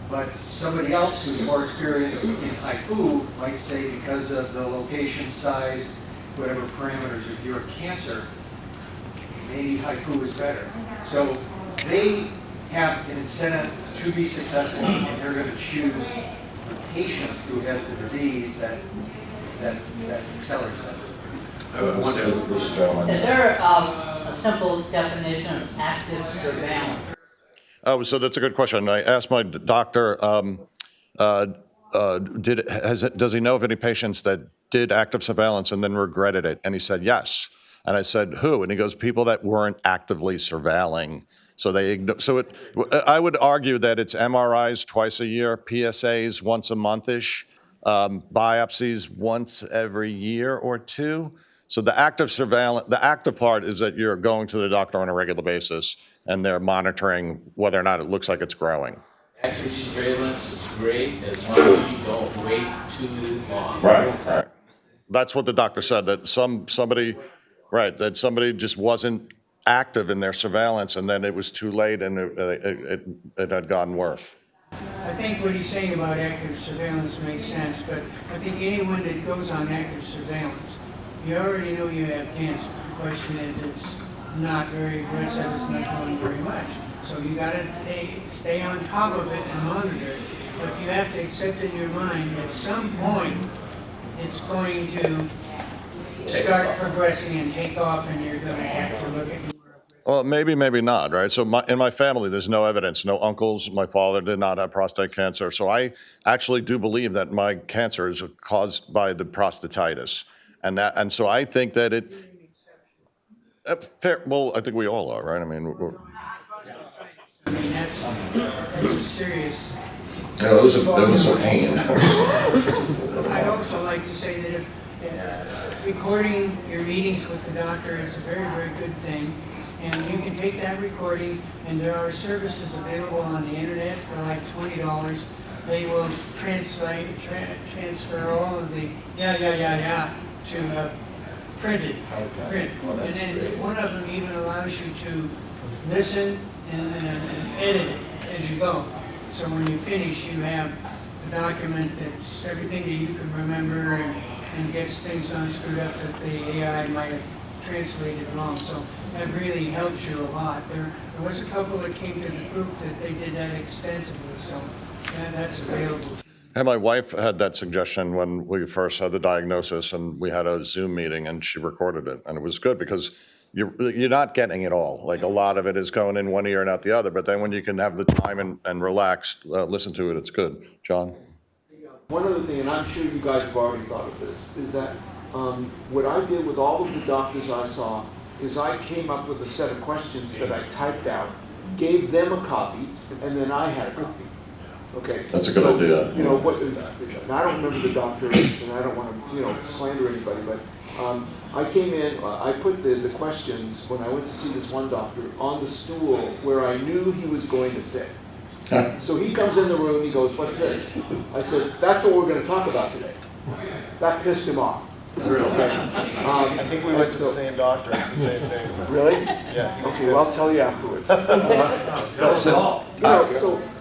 but somebody else who's more experienced in HIFU might say because of the location, size, whatever parameters of your cancer, maybe HIFU is better. So they have an incentive to be successful, and they're going to choose the patient who has the disease that accelerates that. Is there a simple definition of active surveillance? Oh, so that's a good question. I asked my doctor, does he know of any patients that did active surveillance and then regretted it? And he said yes. And I said, who? And he goes, people that weren't actively surveilling. So I would argue that it's MRIs twice a year, PSAs once a month-ish, biopsies once every year or two. So the active surveillance, the active part is that you're going to the doctor on a regular basis and they're monitoring whether or not it looks like it's growing. Active surveillance is great as long as you don't wait too long. Right. That's what the doctor said, that somebody just wasn't active in their surveillance, and then it was too late and it had gotten worse. I think what he's saying about active surveillance makes sense, but I think anyone that goes on active surveillance, you already know you have cancer. The question is, it's not very aggressive, it's not going very much. So you got to stay on top of it and monitor it. But you have to accept in your mind at some point it's going to start progressing and take off, and you're going to have to look at more. Well, maybe not, right? So in my family, there's no evidence, no uncles. My father did not have prostate cancer. So I actually do believe that my cancer is caused by the prostatitis. And so I think that it, well, I think we all are, right? I mean, that's a serious. No, it was a pain. I'd also like to say that if recording your meetings with the doctor is a very, very good thing. And you can take that recording, and there are services available on the internet for like $20. They will transfer all of the to printed. Print. Well, and then great. one of them even allows you to listen and edit it as you go. So when you finish, you have a document that's everything that you can remember and gets things unscrewed up that the AI might have translated wrong. So that really helps you a lot. There was a couple that came to the group that they did that extensively, so that's available. and my wife had that suggestion when we first had the diagnosis, and we had a Zoom meeting, and she recorded it. And it was good because you're not getting it all. Like, a lot of it is going in one ear and out the other, but then when you can have the time and relax, listen to it, it's good. John? One other thing, and I'm sure you guys have already thought of this, is that what I did with all of the doctors I saw is I came up with a set of questions that I typed out, gave them a copy, and then I had a copy. Okay. That's a good idea. You know, and I don't remember the doctor, and I don't want to, slander anybody, but I came in, I put the questions when I went to see this one doctor on the stool where I knew he was going to sit. So he comes in the room, he goes, "What's this?" I said, "That's what we're going to talk about today." That pissed him off. Okay. I think we went to the same doctor, the same thing. Really? Yeah. Okay, well, I'll tell you afterwards.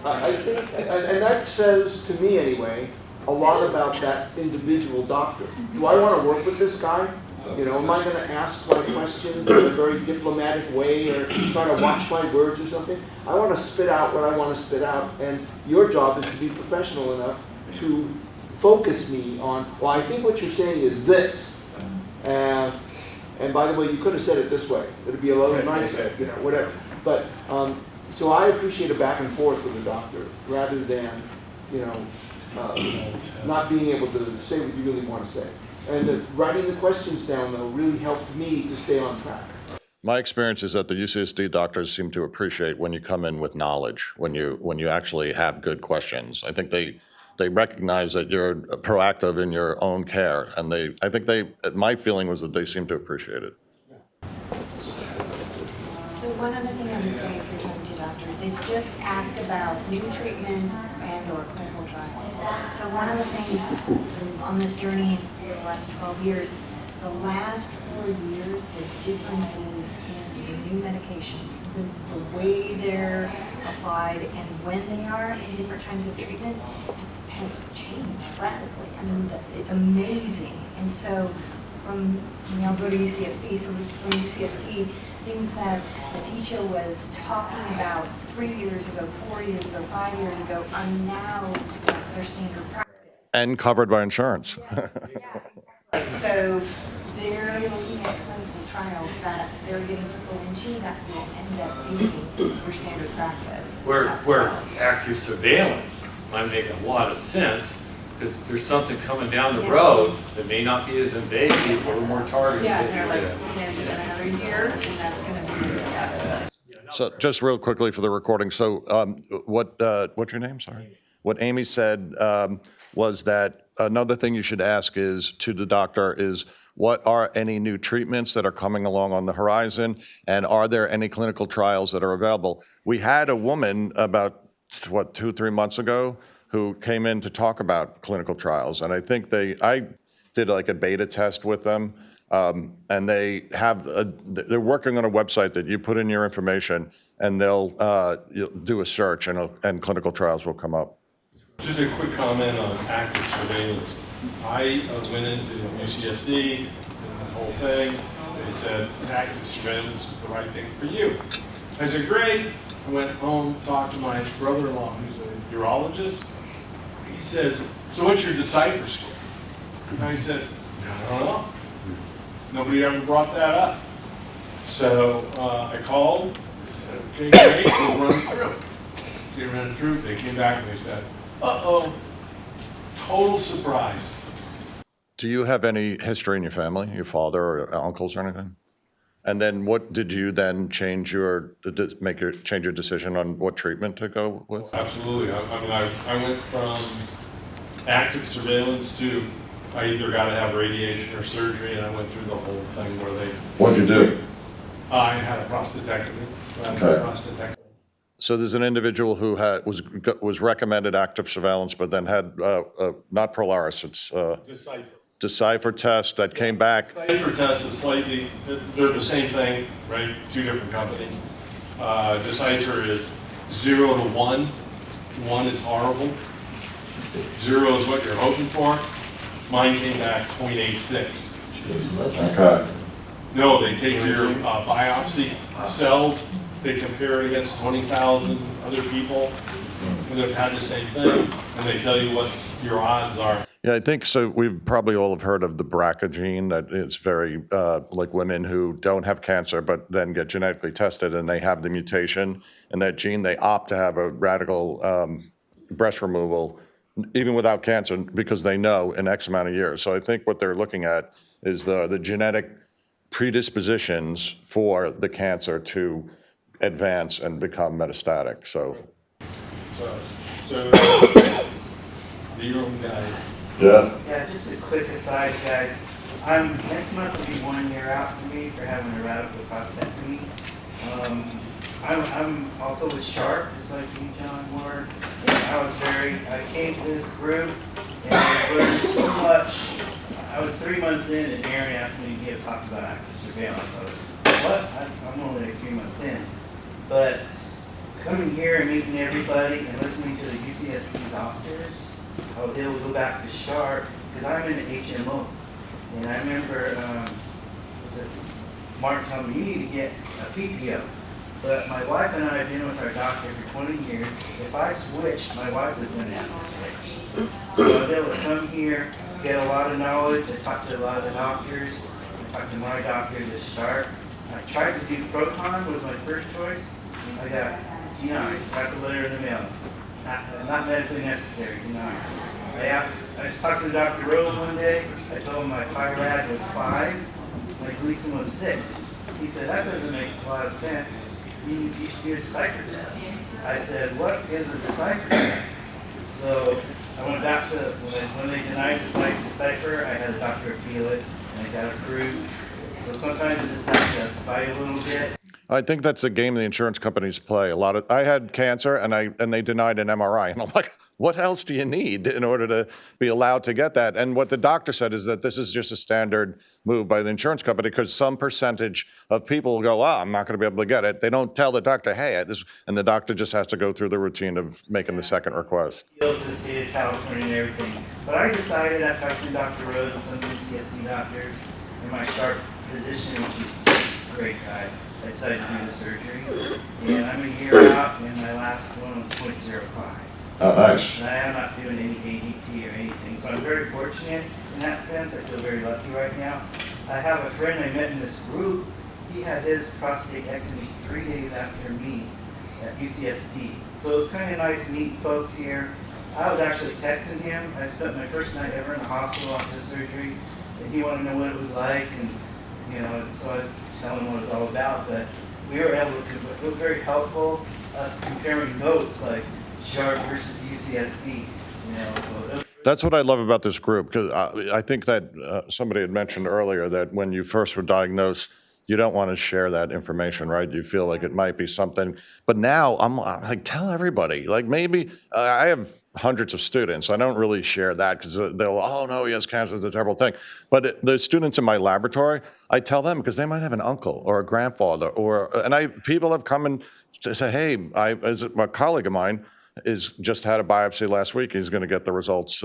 I think, and that says to me anyway, a lot about that individual doctor. Do I want to work with this guy? Am I going to ask my questions in a very diplomatic way or try to watch my words or something? I want to spit out what I want to spit out, and your job is to be professional enough to focus me on, well, I think what you're saying is this. And by the way, you could have said it this way. It would be a little nicer, whatever. But, so I appreciate a back and forth with the doctor rather than, not being able to say what you really want to say. And writing the questions down, though, really helped me to stay on track. My experience is that the UCSD doctors seem to appreciate when you come in with knowledge, when you actually have good questions. I think they recognize that you're proactive in your own care, and my feeling was that they seem to appreciate it. So one other thing I would say if you're talking to doctors is just ask about new treatments and or clinical trials. So one of the things on this journey for the last 12 years, the last 4 years, the differences in the new medications, the way they're applied and when they are in different times of treatment has changed radically. I mean, it's amazing. And so I'll go to UCSD, so from UCSD, things that Aditya was talking about 3 years ago, 4 years ago, 5 years ago are now their standard practice. And covered by insurance. So they're looking at clinical trials that they're getting people into that will end up being their standard practice. Where active surveillance might make a lot of sense, because there's something coming down the road that may not be as invasive or more targeted. Yeah, they're like, you got another year, and that's going to be So just real quickly for the recording. So what's your name? Sorry. What Amy said was that another thing you should ask is to the doctor is, what are any new treatments that are coming along on the horizon, and are there any clinical trials that are available? We had a woman about 2-3 months ago who came in to talk about clinical trials, and I think I did like a beta test with them, and they're working on a website that you put in your information, and they'll do a search, and clinical trials will come up. Just a quick comment on active surveillance. I went into UCSD, did the whole thing. They said active surveillance is the right thing for you. I said, great. I went home, talked to my brother-in-law, who's a urologist. He says, so what's your Decipher score? And I said, I don't know. Nobody ever brought that up. So I called. They said, okay, great, we'll run it through. They ran it through. They came back and they said, uh-oh, total surprise. Do you have any history in your family, your father or uncles or anything? And then what did you then change your decision on what treatment to go with? Absolutely. I went from active surveillance to I either got to have radiation or surgery, and I went through the whole thing where they... What'd you do? I had a prostatectomy. Okay. So there's an individual who was recommended active surveillance, but then had not Polaris, it's Decipher test that came back. Decipher test is slightly, they're the same thing, right? Two different companies. Decipher is 0 to 1. 1 is horrible. 0 is what you're hoping for. Mine came back 0.86. Okay. No, they take your biopsy cells, they compare it against 20,000 other people who have had the same thing, and they tell you what your odds are. Yeah, I think so. We've probably all have heard of the BRCA gene. That it's very like women who don't have cancer but then get genetically tested and they have the mutation in that gene. They opt to have a radical breast removal, even without cancer, because they know in X amount of years. So I think what they're looking at is the genetic predispositions for the cancer to advance and become metastatic. So the own guy. Yeah. Yeah, just a quick aside, guys. Next month will be 1 year out for me for having a radical prostatectomy. I'm also with Sharp, just like you, John, were. I came to this group and I learned so much. I was 3 months in and Aaron asked me to talk about active surveillance. I was, what? I'm only like 3 months in. But coming here and meeting everybody and listening to the UCSD doctors, I was able to go back to Sharp because I'm in an HMO. And I remember Mark telling me, you need to get a PPO. But my wife and I have been with our doctor for 20 years. If I switched, my wife was going to have to switch. So I was able to come here, get a lot of knowledge. I talked to a lot of the doctors. I talked to my doctors at Sharp. I tried to do Proton, was my first choice. I got denied. Got the letter in the mail. Not medically necessary, denied. I just talked to Dr. Rose one day. I told him my thyroid was 5. My Gleason was 6. He said, that doesn't make a lot of sense. You should do a decipher test. I said, what is a decipher test? So I went back to, when they denied the decipher, I had a doctor appeal it, and it got approved. So sometimes you just have to fight a little bit. I think that's the game the insurance companies play. I had cancer and they denied an MRI. And I'm like, what else do you need in order to be allowed to get that? And what the doctor said is that this is just a standard move by the insurance company because some percentage of people will go, I'm not going to be able to get it. They don't tell the doctor, hey, and the doctor just has to go through the routine of making the second request. To the state of California and everything. But I decided after talking to Dr. Rose and some PCSD doctors and my sharp physician, which is a great guy, I decided to do the surgery. And I'm a year out, and my last one was 0.05. Oh, nice. And I am not doing any ADT or anything. So I'm very fortunate in that sense. I feel very lucky right now. I have a friend I met in this group. He had his prostatectomy 3 days after me at UCSD. So it was kind of nice meeting folks here. I was actually texting him. I spent my first night ever in the hospital after surgery, and he wanted to know what it was like, and so I was telling him what it was all about. But we were able to, it was very helpful, us comparing notes like Sharp versus UCSD. So That's what I love about this group, because I think that somebody had mentioned earlier that when you first were diagnosed, you don't want to share that information, right? You feel like it might be something. But now I'm like, tell everybody. Like maybe I have hundreds of students. I don't really share that because they'll, oh no, he has cancer, it's a terrible thing. But the students in my laboratory, I tell them because they might have an uncle or a grandfather, people have come and say, hey, a colleague of mine just had a biopsy last week. He's going to get the results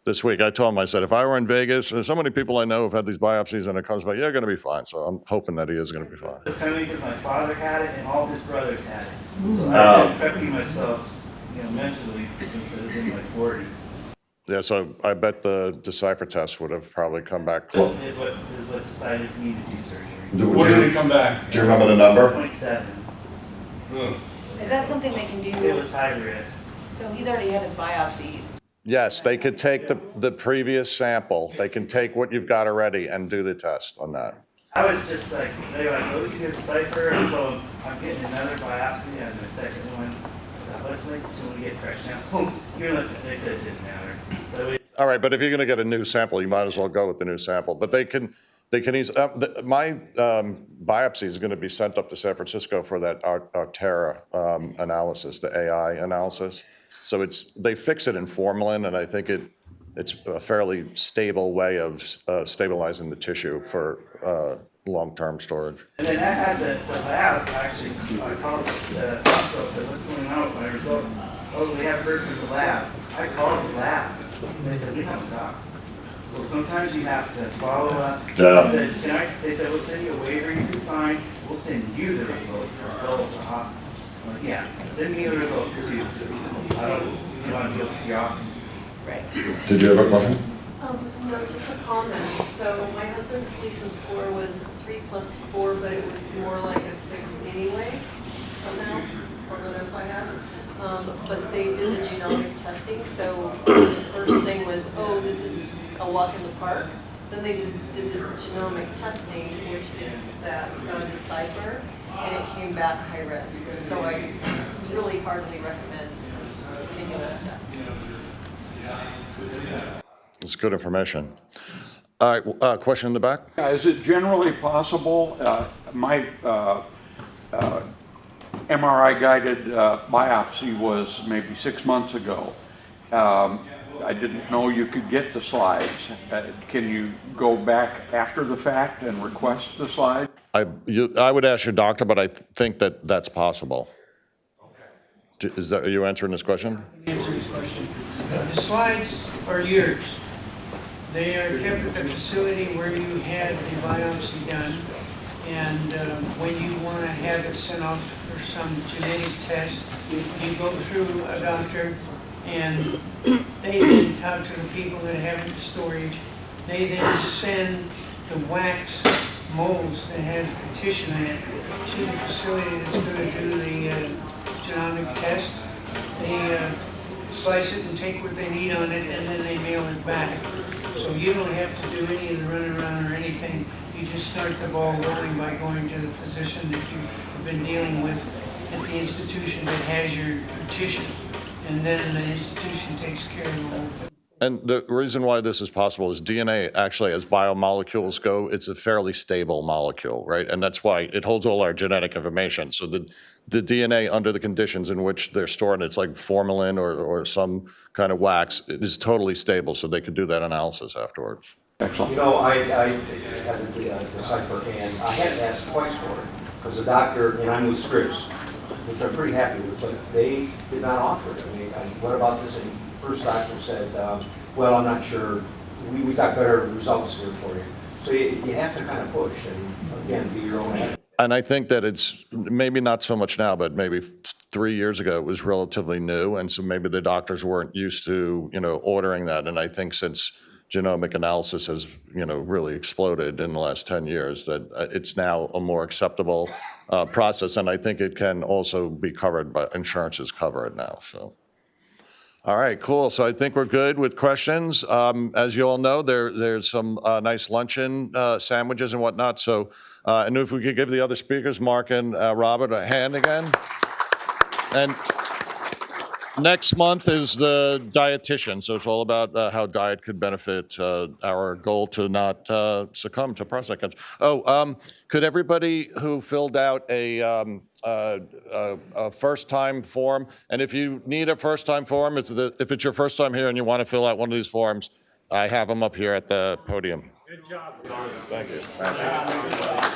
this week. I told him, I said, if I were in Vegas, there's so many people I know have had these biopsies and it comes back, you're going to be fine. So I'm hoping that he is going to be fine. It's kind of because my father had it and all his brothers had it. So I've been prepping myself, mentally since I was in my 40s. Yeah, so I bet the Decipher test would have probably come back close. Is what decided for me to do surgery. What did it come back? Do you remember the number? 0.7. Is that something they can do? It was high risk. So he's already had his biopsy. Yes, they could take the previous sample. They can take what you've got already and do the test on that. I was just like, they were like, we can do Decipher. I told them, I'm getting another biopsy. I have my second one. I said, let's make sure we get fresh samples. They said it didn't matter. So All right, but if you're going to get a new sample, you might as well go with the new sample. But they can easily, my biopsy is going to be sent up to San Francisco for that Artera analysis, the AI analysis. So they fix it in formalin, and I think it's a fairly stable way of stabilizing the tissue for long-term storage. And then I had the lab, actually, I called the hospital, said, what's going on with my results? Oh, we haven't heard from the lab. I called the lab, and they said, we haven't got it. So sometimes you have to follow up. Yeah. They said, we'll send you a waiver you can sign, we'll send you the results for go to the hospital. I'm like, yeah, send me the results too. I don't want to deal with the office. Right. Did you have a question? No, just a comment. So my husband's Gleason score was 3+4, but it was more like a 6 anyway, somehow, from the notes I have. But they did the genomic testing, so the first thing was, oh, this is a walk in the park. Then they did the genomic testing, which is that Decipher, and it came back high risk. So I really hardly recommend taking that step. It's good information. All right, question in the back? Is it generally possible, my MRI-guided biopsy was maybe 6 months ago. I didn't know you could get the slides. Can you go back after the fact and request the slides? I would ask your doctor, but I think that that's possible. Okay. Are you answering this question? Answer this question. The slides are yours. They are kept at the facility where you had the biopsy done. And when you want to have it sent off for some genetic test, you go through a doctor, and they then talk to the people that have it in storage. They then send the wax molds that has the tissue in it to the facility that's going to do the genomic test. They slice it and take what they need on it, and then they mail it back. So you don't have to do any of the running around or anything. You just start the ball rolling by going to the physician that you've been dealing with at the institution that has your tissue. And then the institution takes care of the whole thing. And the reason why this is possible is DNA actually, as biomolecules go, it's a fairly stable molecule, right? And that's why it holds all our genetic information. So the DNA, under the conditions in which they're stored, it's like formalin or some kind of wax, it is totally stable, so they could do that analysis afterwards. Excellent. You know, I had the cipher, and I had to ask twice for it, because the doctor, and I'm with Scripps, which I'm pretty happy with, but they did not offer it. I mean, what about this? And the first doctor said, well, I'm not sure. We got better results here for you. So you have to kind of push and, again, be your own advocate. And I think that it's maybe not so much now, but maybe 3 years ago, it was relatively new. And so maybe the doctors weren't used to, ordering that. And I think since genomic analysis has, really exploded in the last 10 years, that it's now a more acceptable process. And I think it can also be covered by insurances cover it now, so. All right, cool. So I think we're good with questions. As you all know, there's some nice luncheon sandwiches and whatnot. So, and if we could give the other speakers, Mark and Robert, a hand again. And next month is the dietitian. So it's all about how diet could benefit our goal to not succumb to prostate cancer. Oh, could everybody who filled out a first-time form, and if you need a first-time form, if it's your first time here and you want to fill out one of these forms, I have them up here at the podium. Good job. Thank you.